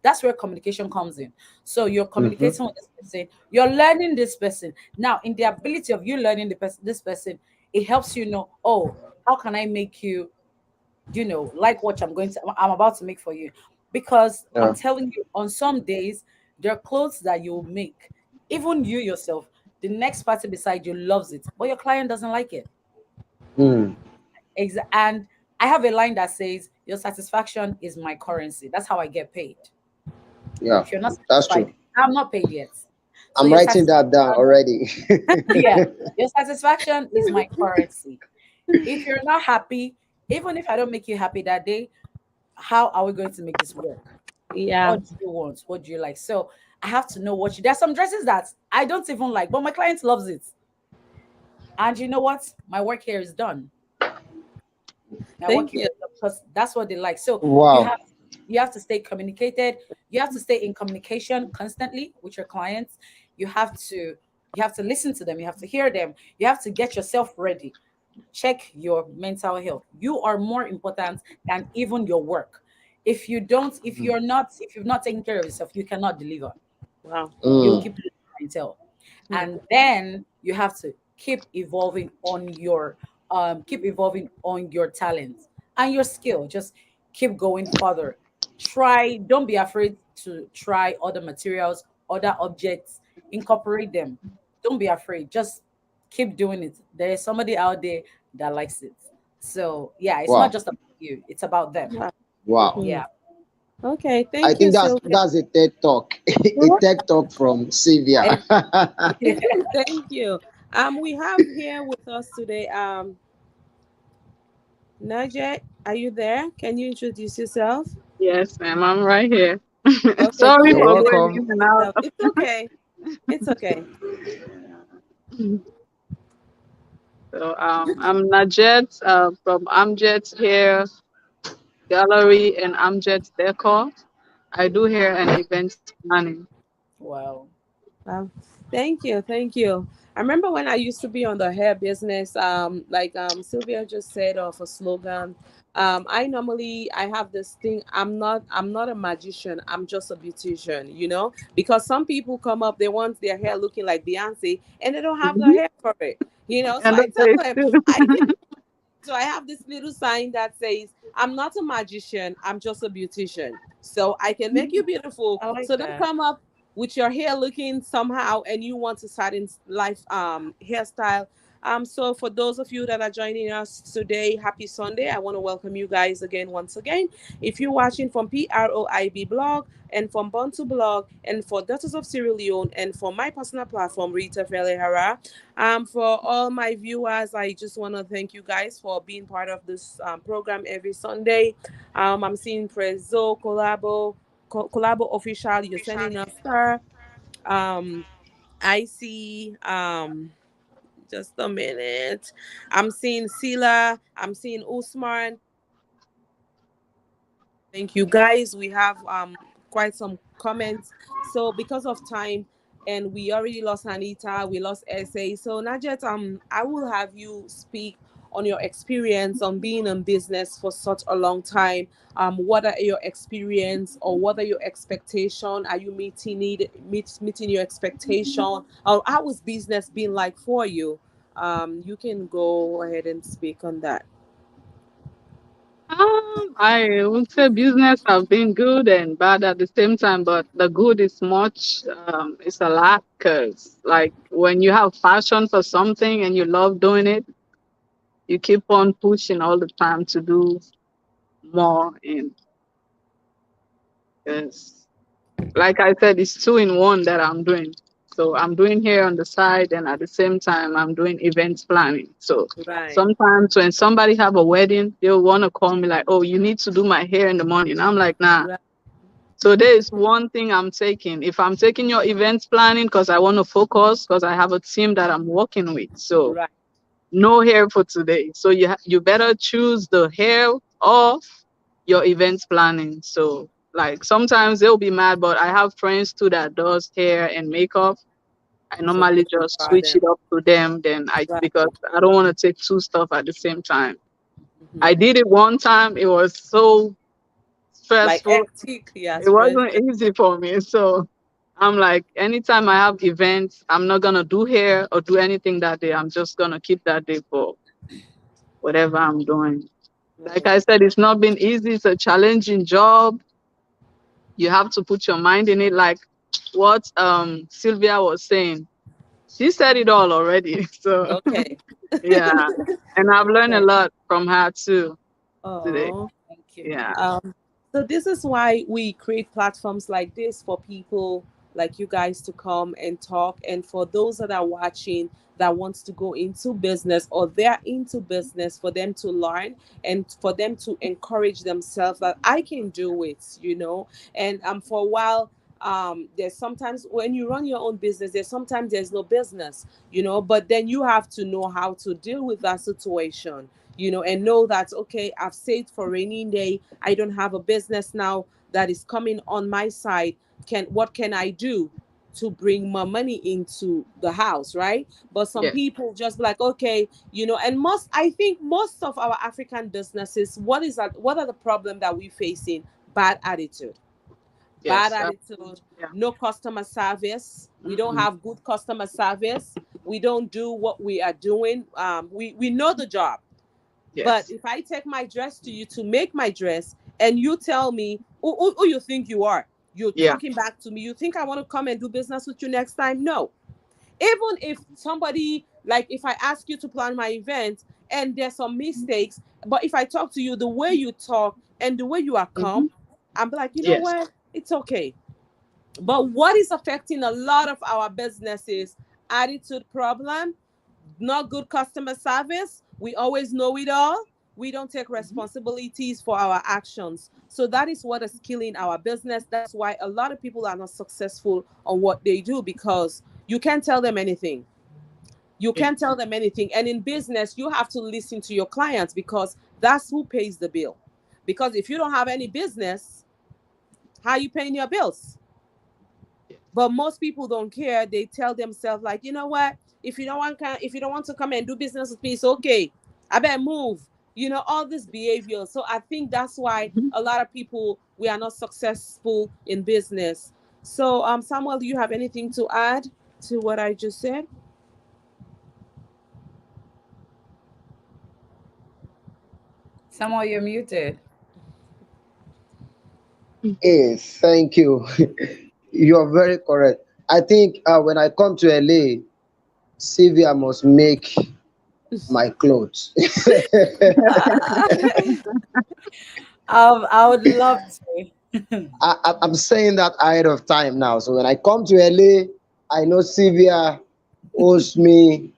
Speaker 2: that's where communication comes in. So you're
Speaker 3: Mhm.
Speaker 2: communicating with this person, you're learning this person. Now, in the ability of you learning this person, it helps you know, oh, how can I make you, like what I'm about to make for you? Because I'm
Speaker 3: Yeah.
Speaker 2: telling you, on some days, there are clothes that you make, even you yourself, the next party beside you loves it, but your client doesn't like it.
Speaker 3: Mm.
Speaker 2: And I have a line that says, your satisfaction is my currency. That's how I get paid.
Speaker 3: Yeah.
Speaker 2: If you're not
Speaker 3: That's
Speaker 2: satisfied,
Speaker 3: true.
Speaker 2: I'm not paid yet. So
Speaker 3: I'm
Speaker 2: your
Speaker 3: writing that down
Speaker 2: satisfaction,
Speaker 3: already.
Speaker 2: yeah, your satisfaction is my currency. If you're not happy, even if I don't make you happy that day, how are we going to make this work?
Speaker 1: Yeah.
Speaker 2: What do you want? What do you like? So I have to know there's some dresses that I don't even like, but my client loves it. And you know what? My work here is done. My work
Speaker 1: Thank
Speaker 2: here
Speaker 1: you.
Speaker 2: is done because that's what they like. So you
Speaker 3: Wow.
Speaker 2: have you have to stay communicated. You have to stay in communication constantly with your clients. You have to you have to listen to them. You have to hear them. You have to get yourself ready. Check your mental health. You are more important than even your work. If you've not taken care of yourself, you cannot deliver.
Speaker 1: Wow.
Speaker 2: You'll
Speaker 3: Mm.
Speaker 2: keep losing clientele.
Speaker 1: Hmm.
Speaker 2: And then you have to keep evolving on your talents and your skill. Just keep going further. Don't be afraid to try other materials, other objects, incorporate them. Don't be afraid. Just keep doing it. There is somebody out there that likes it. So yeah, it's not
Speaker 3: Wow.
Speaker 2: just about you, it's about them.
Speaker 1: Wow.
Speaker 3: Wow.
Speaker 1: Hmm.
Speaker 2: Yeah.
Speaker 1: Okay.
Speaker 3: I
Speaker 1: Thank you,
Speaker 3: think that's
Speaker 1: Sylvia.
Speaker 3: that's a TED talk. A TED talk from Sylvia.
Speaker 1: And thank you. We have here with us today, Najat. Are you there? Can you introduce yourself?
Speaker 6: Yes, ma'am. I'm right here.
Speaker 1: Okay, go
Speaker 6: Sorry
Speaker 3: You're
Speaker 1: ahead
Speaker 6: for
Speaker 1: and
Speaker 6: going
Speaker 3: welcome.
Speaker 6: in and
Speaker 1: introduce
Speaker 6: out.
Speaker 1: yourself. It's okay. It's okay.
Speaker 6: I'm Najet from Amjet Hair Gallery and Amjet Decor. I do hair and events planning.
Speaker 2: Wow.
Speaker 1: Wow. Thank you. Thank you. I remember when I used to be on the hair business, like Sylvia just said of a slogan. I have this thing, I'm not a magician, I'm just a beautician, because some people come up, they want their hair looking like Beyonce and they don't have the
Speaker 6: Mhm.
Speaker 1: hair for it, so
Speaker 6: And
Speaker 1: I
Speaker 6: the
Speaker 1: tell
Speaker 6: face
Speaker 1: them,
Speaker 6: too.
Speaker 1: I so I have this little sign that says, I'm not a magician, I'm just a beautician. So I can make you beautiful.
Speaker 2: I like
Speaker 1: So don't
Speaker 2: that.
Speaker 1: come up with your hair looking somehow and you want to start in life hairstyle. So for those of you that are joining us today, happy Sunday. I want to welcome you guys again once again. If you're watching from PROIB blog and from Bantu blog and for Daughters of Sierra Leone and for my personal platform, Rita Felehara, for all my viewers, I just want to thank you guys for being part of this program every Sunday. I'm seeing Prezzo, Collabo Official, you're sending a star. Um, I see, just a minute. I'm seeing Sila, I'm seeing Usman. Thank you guys. We have quite some comments. So because of time and we already lost Anita, we lost SA. So Najet, I will have you speak on your experience on being in business for such a long time. What are your experience or what are your expectation? Are you meeting your expectation? Or how was business been like for you? You can go ahead and speak on that.
Speaker 6: I would say business have been good and bad at the same time, but the good is it's a lot because like when you have passion for something and you love doing it, you keep on pushing all the time to do. more in. Yes. Like I said, it's two in one that I'm doing. So I'm doing hair on the side, and at the same time, I'm doing events planning. So
Speaker 1: Right.
Speaker 6: sometimes when somebody have a wedding, they'll want to call me like, "Oh, you need to do my hair in the morning." I'm like, "Nah."
Speaker 1: Right.
Speaker 6: So there is one thing I'm taking. If I'm taking your events planning because I want to focus, because I have a team that I'm working with. So
Speaker 1: Right.
Speaker 6: no hair for today. So you better choose the hair or your events planning. So like sometimes they'll be mad, but I have friends too that does hair and makeup. I
Speaker 1: So
Speaker 6: normally
Speaker 1: just
Speaker 6: just
Speaker 1: refer
Speaker 6: switch
Speaker 1: them.
Speaker 6: it up to them. Then
Speaker 1: Right.
Speaker 6: because I don't want to take two stuff at the same time. I
Speaker 1: Hmm.
Speaker 6: did it one time. It was so
Speaker 1: Like
Speaker 6: stressful.
Speaker 1: hectic, yeah,
Speaker 6: It
Speaker 1: stress.
Speaker 6: wasn't easy for me. So I'm like, anytime I have events, I'm not gonna do hair or do anything that day. I'm just gonna keep that day for whatever I'm doing. Like
Speaker 1: Right.
Speaker 6: I said, it's not been easy. It's a challenging job. You have to put your mind in it. Like what Sylvia was saying. She said it all already. So
Speaker 1: Okay.
Speaker 6: yeah. And I've learned a
Speaker 1: Okay.
Speaker 6: lot from her too today.
Speaker 1: Oh.
Speaker 2: Thank you.
Speaker 6: Yeah.
Speaker 1: So this is why we create platforms like this for people like you guys to come and talk, and for those that are watching that wants to go into business or they're into business, for them to learn and for them to encourage themselves that I can do it, And for a while, there's sometimes when you run your own business, there's no business, but then you have to know how to deal with that situation, and know that, okay, I've saved for rainy day. I don't have a business now that is coming on my side. What can I do to bring more money into the house, right? But some
Speaker 6: Yeah.
Speaker 1: people just be like, okay, and I think most of our African businesses, what are the problem that we facing? Bad attitude. Bad
Speaker 6: Yes.
Speaker 1: attitude,
Speaker 6: Yeah.
Speaker 1: no customer service. We don't
Speaker 6: Mm-mm.
Speaker 1: have good customer service. We don't do what we are doing. We know the job, but
Speaker 6: Yes.
Speaker 1: if I take my dress to you to make my dress, and you tell me who you think you are, you're
Speaker 6: Yeah.
Speaker 1: talking back to me, you think I want to come and do business with you next time? No. Even if somebody, like, if I ask you to plan my event and there's some mistakes, but if I talk to you, the way you talk and the way you are
Speaker 6: Hmm.
Speaker 1: calm, I'm like, you know
Speaker 6: Yes.
Speaker 1: what? It's okay. But what is affecting a lot of our businesses? Attitude problem, not good customer service. We always know it all. We don't take
Speaker 6: Mhm.
Speaker 1: responsibilities for our actions. So that is what is killing our business. That's why a lot of people are not successful on what they do, because you can't tell them anything. You
Speaker 6: Yeah.
Speaker 1: can't tell them anything. And in business, you have to listen to your clients, because that's who pays the bill. Because if you don't have any business, how are you paying your bills? But most people don't care. They tell themselves like, you know what? If you don't want to come and do business with me, it's okay. I better move. All this behavior. So I think that's why
Speaker 6: Mhm.
Speaker 1: a lot of people, we are not successful in business. So Samuel, do you have anything to add to what I just said?
Speaker 2: Somehow you're muted.
Speaker 3: Hey, thank you. You are very correct. I think when I come to LA, Sylvia must make my clothes.
Speaker 2: I would love to.
Speaker 3: I'm saying that ahead of time now. So when I come to LA, I know Sylvia owes me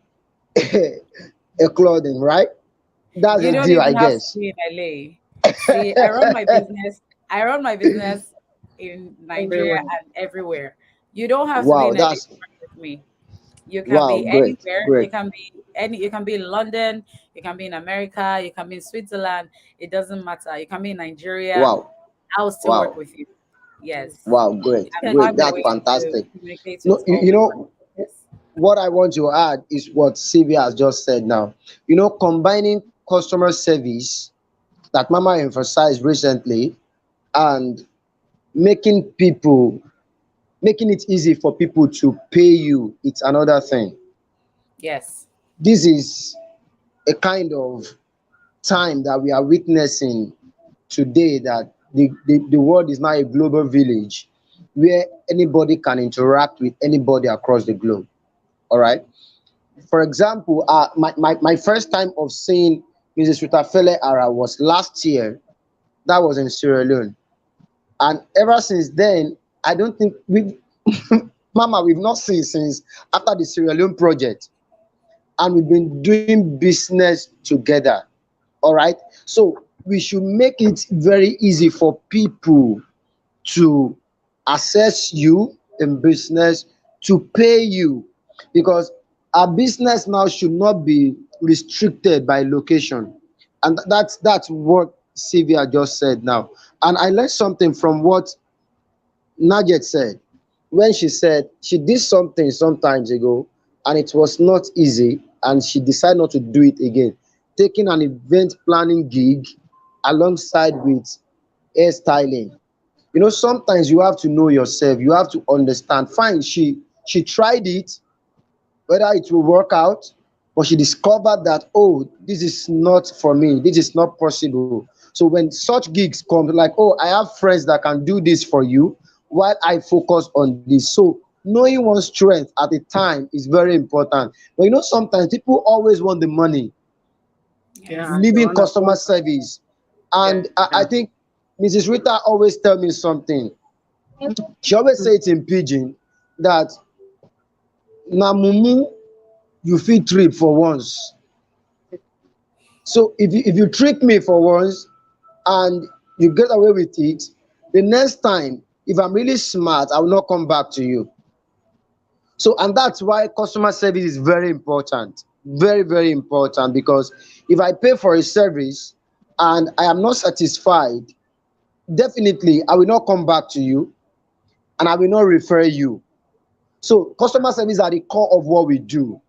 Speaker 3: a clothing, right? That's
Speaker 2: You
Speaker 3: a
Speaker 2: don't
Speaker 3: deal, I
Speaker 2: even have to
Speaker 3: guess.
Speaker 2: be in LA. See, I run my business. I run my business in Nigeria
Speaker 6: Everywhere.
Speaker 2: and everywhere. You don't have to be
Speaker 3: Wow,
Speaker 2: in LA
Speaker 3: that's
Speaker 2: to work with me. You can
Speaker 3: wow,
Speaker 2: be
Speaker 3: great,
Speaker 2: anywhere.
Speaker 3: great.
Speaker 2: You can be any. You can be in London. You can be in America. You can be in Switzerland. It doesn't matter. You can be in Nigeria.
Speaker 3: Wow,
Speaker 2: I'll still work
Speaker 3: wow,
Speaker 2: with you. Yes,
Speaker 3: wow, great,
Speaker 2: I
Speaker 1: Can
Speaker 3: great.
Speaker 2: find a
Speaker 3: That's
Speaker 2: way to
Speaker 3: fantastic.
Speaker 2: communicate
Speaker 3: No,
Speaker 2: with all my partners.
Speaker 3: what I want to add is what Sylvia has just said now. Combining customer service that Mama emphasized recently, and making people making it easy for people to pay you, it's another thing.
Speaker 2: Yes.
Speaker 3: This is a kind of time that we are witnessing today, that the world is now a global village where anybody can interact with anybody across the globe. All right. For example, my first time of seeing Mrs. Rutafele Ara was last year That was in Sierra Leone. And ever since then, I don't think we, Mama, we've not seen since after the Sierra Leone project, and we've been doing business together. All right. So we should make it very easy for people to assess you in business, to pay you, because our business now should not be restricted by location. And that's what Sylvia just said now. And I learned something from what Najet said when she said she did something sometimes ago and it was not easy and she decided not to do it again. Taking an event planning gig alongside with hairstyling. You know, sometimes you have to know yourself, you have to understand. Fine, she tried it, whether it will work out, but she discovered that, oh, this is not for me, this is not possible. So when such gigs come, like, oh, I have friends that can do this for you while I focus on this. So knowing one's strength at the time is very important. But you know, sometimes people always want the money,
Speaker 6: Yeah,
Speaker 2: Yes.
Speaker 6: and they
Speaker 3: leaving
Speaker 6: wanna
Speaker 3: customer service.
Speaker 2: Yeah.
Speaker 3: And I think Mrs. Rita always tell me something. She always say it in pidgin that na mumu you fit trip for once. So if you trick me for once and you get away with it, the next time, if I'm really smart, I will not come back to you. So, and that's why customer service is very important. Very, very important, because if I pay for a service and I am not satisfied, definitely I will not come back to you and I will not refer you. So customer service are the core of what we do.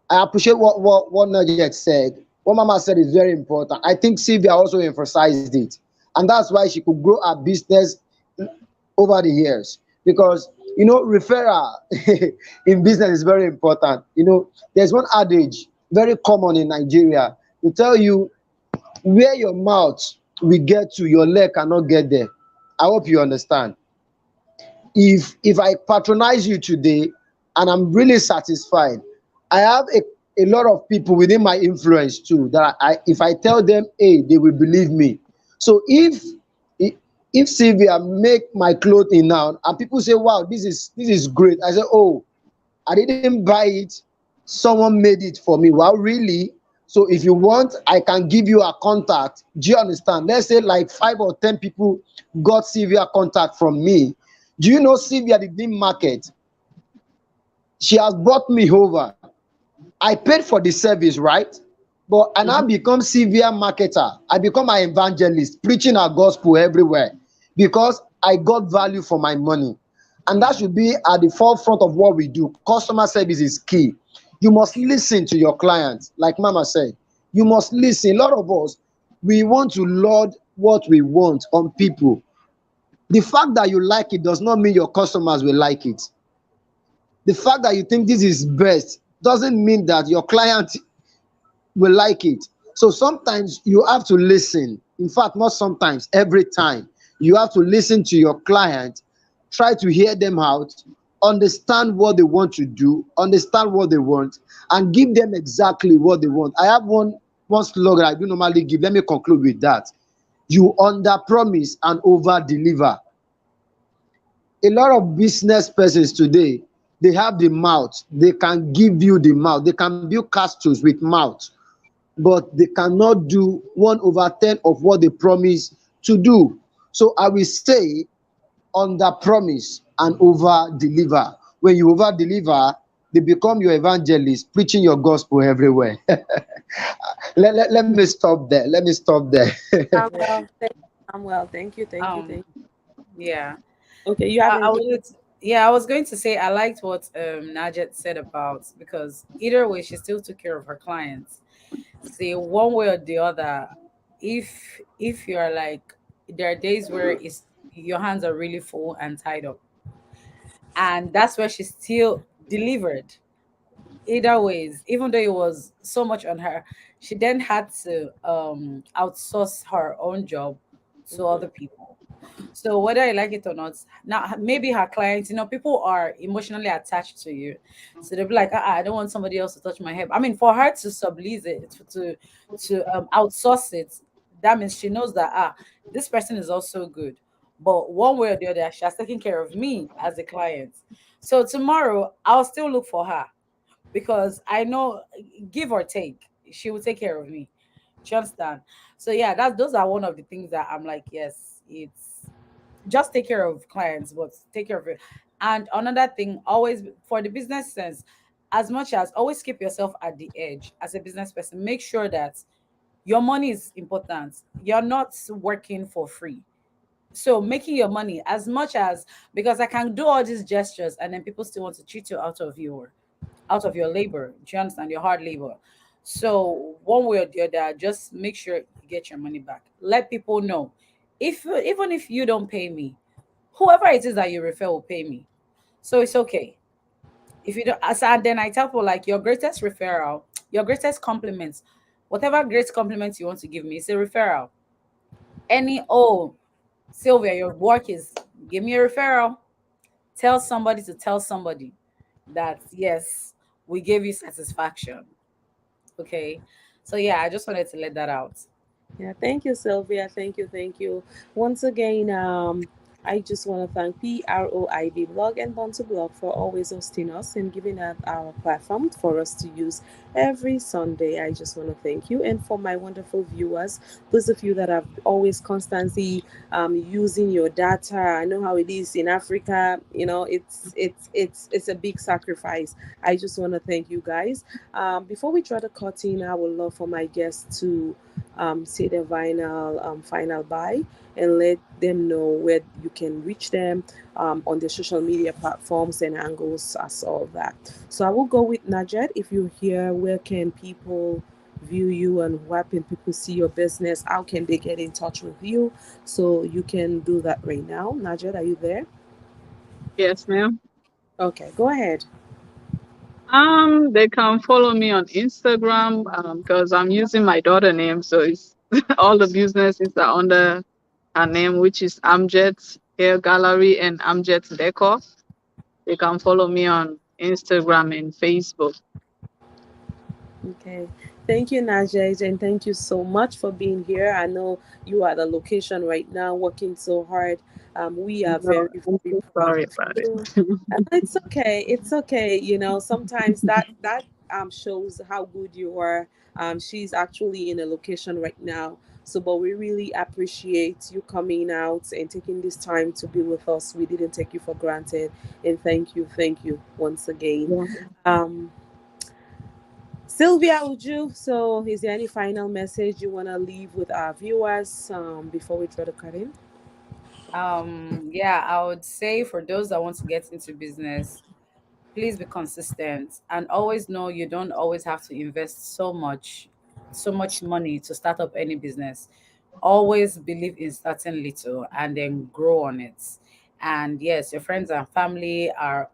Speaker 3: I appreciate what Najee said. What Mama said is very important. I think Sylvia also emphasized it. And that's why she could grow her business over the years. Because, you know, referral in business is very important. You know, there's one adage very common in Nigeria. They tell you where your mouth will get to, your leg cannot get there. I hope you understand. If I patronize you today and I'm really satisfied, I have a lot of people within my influence too that if I tell them A, they will believe me. So if Sylvia make my clothing now and people say, wow, this is great, I say, oh, I didn't buy it, someone made it for me. Well, really? So if you want, I can give you a contact. Do you understand? Let's say like 5 or 10 people got Sylvia contact from me. Do you know Sylvia didn't market? She has brought me over. I paid for the service, right? But I now become Sylvia marketer. I become an evangelist, preaching our gospel everywhere because I got value for my money. And that should be at the forefront of what we do. Customer service is key. You must listen to your clients, like Mama said. You must listen. A lot of us, we want to lord what we want on people. The fact that you like it does not mean your customers will like it. The fact that you think this is best doesn't mean that your client will like it. So sometimes you have to listen. In fact, not sometimes, every time. You have to listen to your client, try to hear them out, understand what they want to do, understand what they want, and give them exactly what they want. I have one slogan I do normally give. Let me conclude with that. You under promise and over deliver. A lot of business persons today, they have the mouth, they can give you the mouth, they can build castles with mouth, but they cannot do 1/10 of what they promise to do. So I will say under promise and over deliver. When you over deliver, they become your evangelist, preaching your gospel everywhere. Let me stop there. Let me stop there.
Speaker 2: Yeah.
Speaker 1: I'm well. Thank you. Thank you.
Speaker 2: Um,
Speaker 1: Thank you.
Speaker 2: yeah.
Speaker 1: Okay, you have
Speaker 2: I
Speaker 1: anything?
Speaker 2: would, yeah, I was going to say I liked what Najet said about, because either way she still took care of her clients. See, one way or the other, if you're like, there are days where it's your hands are really full and tied up, and that's where she still delivered. Either ways, even though it was so much on her, she then had to outsource her own job to
Speaker 1: Mhm.
Speaker 2: other people. So whether you like it or not, now maybe her clients, people are emotionally attached to you, so they'll be like, I don't want somebody else to touch my hair. I mean, for her to sublease it, to outsource it, that means she knows that this person is also good. But one way or the other, she has taken care of me as a client. So tomorrow I'll still look for her because I know, give or take, she will take care of me. Do you understand? So yeah, that's those are one of the things that I'm like, yes, it's just take care of clients, but take care of it. And another thing, always for the business sense, as much as always keep yourself at the edge as a business person, make sure that your money is important. You're not working for free. So making your money as much as, because I can do all these gestures and then people still want to cheat you out of your labor. Do you understand? Your hard labor. So one way or the other, just make sure you get your money back. Let people know. If even if you don't pay me, whoever it is that you refer will pay me. So it's okay. If you don't, as then I tell people like your greatest referral, your greatest compliments, whatever great compliments you want to give me, it's a referral. Any Sylvia, your work is give me a referral. Tell somebody to tell somebody that yes, we gave you satisfaction. Okay. So yeah, I just wanted to let that out.
Speaker 1: Yeah, thank you, Sylvia. Thank you, thank you. Once again, I just want to thank PROIB Blog and Bonto Blog for always hosting us and giving us our platform for us to use every Sunday. I just want to thank you. And for my wonderful viewers, those of you that have always constantly using your data, I know how it is in Africa. You know, it's a big sacrifice. I just want to thank you guys. Before we try to cut in, I would love for my guests to say their final bye and let them know where you can reach them on the social media platforms and angles as all of that. So I will go with Najet. If you're here, where can people view you and where can people see your business? How can they get in touch with you? So you can do that right now. Najet, are you there?
Speaker 6: Yes, ma'am.
Speaker 1: Okay, go ahead.
Speaker 6: They can follow me on Instagram because I'm using my daughter name, so it's all the businesses are under her name, which is Amjet Hair Gallery and Amjet Decor. They can follow me on Instagram and Facebook.
Speaker 1: Okay. Thank you, Najee, and thank you so much for being here. I know you are at the location right now working so hard. We are
Speaker 6: No,
Speaker 1: very,
Speaker 6: I'm
Speaker 1: very
Speaker 6: so
Speaker 1: proud
Speaker 6: sorry
Speaker 1: of
Speaker 6: about it.
Speaker 1: you. It's okay. It's okay. You know, sometimes that shows how good you are. She's actually in a location right now. So, but we really appreciate you coming out and taking this time to be with us. We didn't take you for granted. And thank you once again.
Speaker 6: Yeah.
Speaker 1: Um, Sylvia Uju, so is there any final message you want to leave with our viewers before we try to cut in?
Speaker 2: Yeah, I would say for those that want to get into business, please be consistent and always know you don't always have to invest so much money to start up any business. Always believe in starting little and then grow on it. And yes, your friends and family are,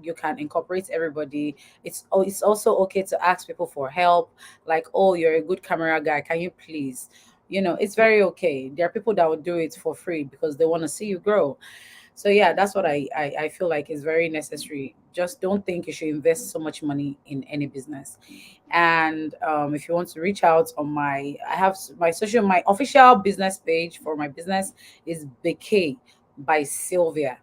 Speaker 2: you can incorporate everybody. It's also okay to ask people for help, like, oh, you're a good camera guy, can you please, it's very okay. There are people that will do it for free because they want to see you grow. So yeah, that's what I feel like is very necessary. Just don't think you should invest so much money in any business. And if you want to reach out on my official business page for my business is Bk by Sylvia.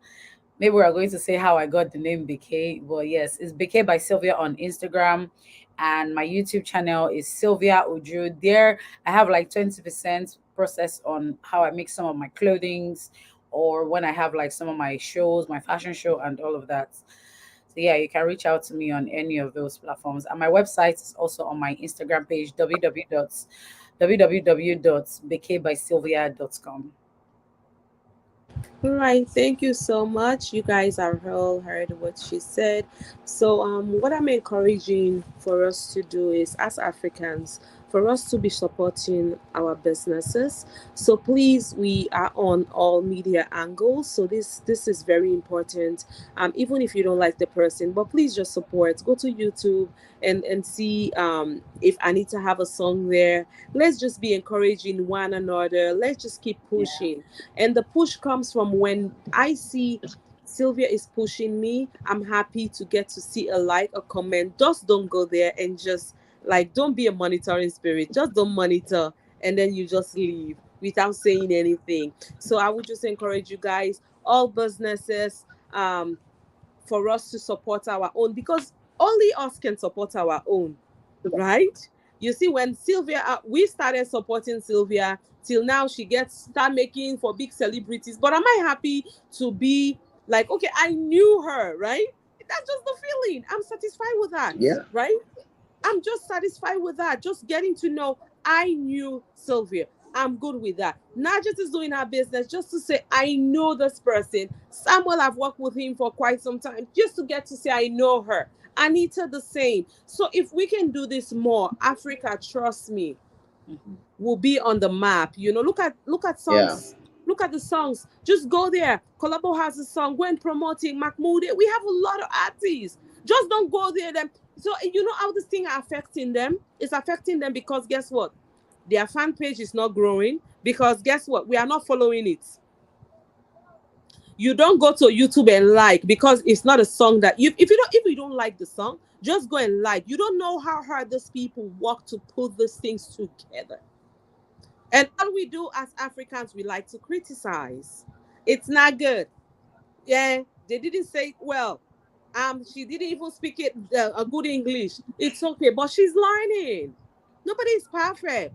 Speaker 2: Maybe we're going to say how I got the name BK, but yes, it's BK by Sylvia on Instagram. And my YouTube channel is Sylvia Uju. There, I have like 20% process on how I make some of my clothings, or when I have like some of my shows, my fashion show, and all of that. So yeah, you can reach out to me on any of those platforms. And my website is also on my Instagram page, www.bkbysylvia.com.
Speaker 1: All right, thank you so much. You guys have all heard what she said. So, what I'm encouraging for us to do is, as Africans, for us to be supporting our businesses. So please, we are on all media angles. So this is very important. Even if you don't like the person, but please just support. Go to YouTube and see if I need to have a song there. Let's just be encouraging one another. Let's just keep
Speaker 2: Yeah.
Speaker 1: pushing. And the push comes from when I see Sylvia is pushing me. I'm happy to get to see a like, a comment. Just don't go there and just like don't be a monitoring spirit. Just don't monitor and then you just leave without saying anything. So I would just encourage you guys, all businesses, for us to support our own, because only us can support our own, right? You see, when Sylvia, we started supporting Sylvia till now, she gets start making for big celebrities. But am I happy to be like, okay, I knew her, right? That's just the feeling. I'm satisfied with that,
Speaker 3: Yeah.
Speaker 1: right? I'm just satisfied with that. Just getting to know, I knew Sylvia. I'm good with that. Not just is doing her business, just to say, I know this person. Samuel, I've worked with him for quite some time, just to get to say, I know her. Anita, the same. So if we can do this more, Africa, trust me, will be on the map. You know, look at
Speaker 3: Yeah.
Speaker 1: songs. Look at the songs. Just go there. Colabo has a song. Go and promote it. Mahmoud. We have a lot of artists. Just don't go there. Them. So you know how this thing are affecting them? It's affecting them because guess what? Their fan page is not growing because guess what? We are not following it. You don't go to YouTube and like because it's not a song that you if you don't like the song, just go and like. You don't know how hard these people work to put these things together. And all we do as Africans, we like to criticize. It's not good. Yeah, they didn't say it well. She didn't even speak it a good English. It's okay, but she's learning. Nobody is perfect.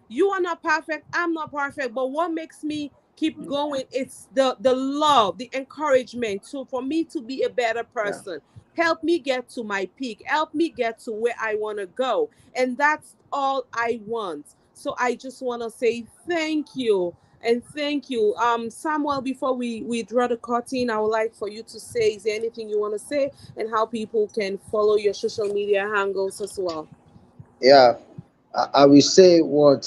Speaker 1: You are not perfect. I'm not perfect. But what makes me keep going? It's the love, the encouragement to for me to be a better
Speaker 3: Yeah.
Speaker 1: person. Help me get to my peak. Help me get to where I want to go, and that's all I want. So I just want to say thank you. And thank you. Samuel, before we draw the curtain, I would like for you to say, is there anything you want to say and how people can follow your social media handles as well?
Speaker 3: Yeah. I will say what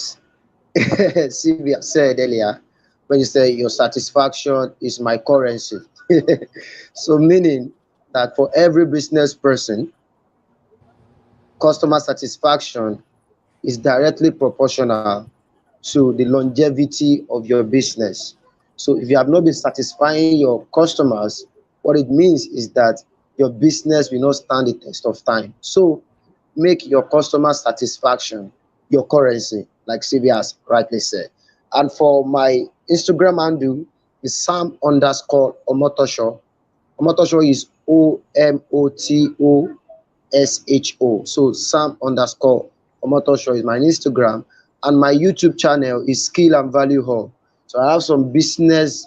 Speaker 3: Sylvia said earlier when you say your satisfaction is my currency. So, meaning that for every business person, customer satisfaction is directly proportional to the longevity of your business. So, if you have not been satisfying your customers, what it means is that your business will not stand the test of time. So, make your customer satisfaction your currency, like Sylvia has rightly said. And for my Instagram handle is Sam underscore Omotosho. Omotosho is OMOTOSHO. So Sam underscore Omotosho is my Instagram. And my YouTube channel is Skill and Value Hub. So I have some business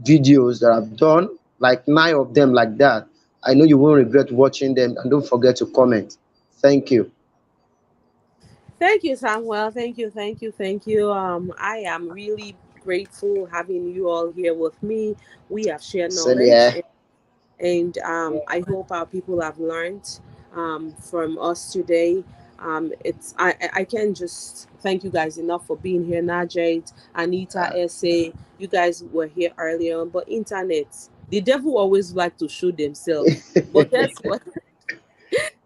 Speaker 3: videos that I've done, like 9 of them like that. I know you won't regret watching them. And don't forget to comment. Thank you.
Speaker 1: Thank you, Samuel. Thank you, thank you, thank you. I am really grateful having you all here with me. We have shared
Speaker 3: Same
Speaker 1: knowledge,
Speaker 3: here.
Speaker 1: and I hope our people have learned from us today. I can just thank you guys enough for being here. Najee, Anita, SA, you guys were here earlier on, but internet, the devil always like to shoot themselves. But guess what?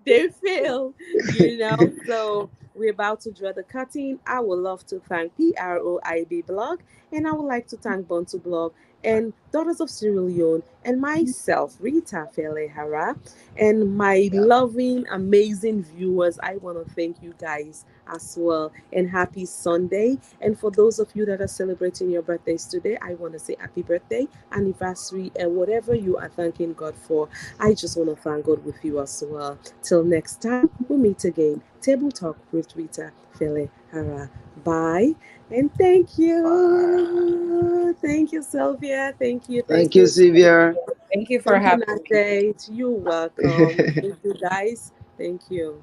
Speaker 1: They fail, you know. So we're about to draw the curtain. I would love to thank PROIB Blog, and I would like to thank Bontu Blog and Daughters of Sierra Leone and myself, Rita Felehara, and my
Speaker 3: Yeah.
Speaker 1: loving, amazing viewers. I want to thank you guys as well, and happy Sunday. And for those of you that are celebrating your birthdays today, I want to say happy birthday, anniversary, and whatever you are thanking God for. I just want to thank God with you as well. Till next time, we'll meet again. Table Talk with Rita Fele Hara. Bye. And thank
Speaker 3: Bye.
Speaker 1: you. Thank you, Sylvia. Thank you. Thank
Speaker 3: Thank you,
Speaker 1: you.
Speaker 3: Sylvia.
Speaker 2: Thank you for
Speaker 1: Thank you,
Speaker 2: having me.
Speaker 1: Nate. You're welcome. Thank you, guys. Thank you.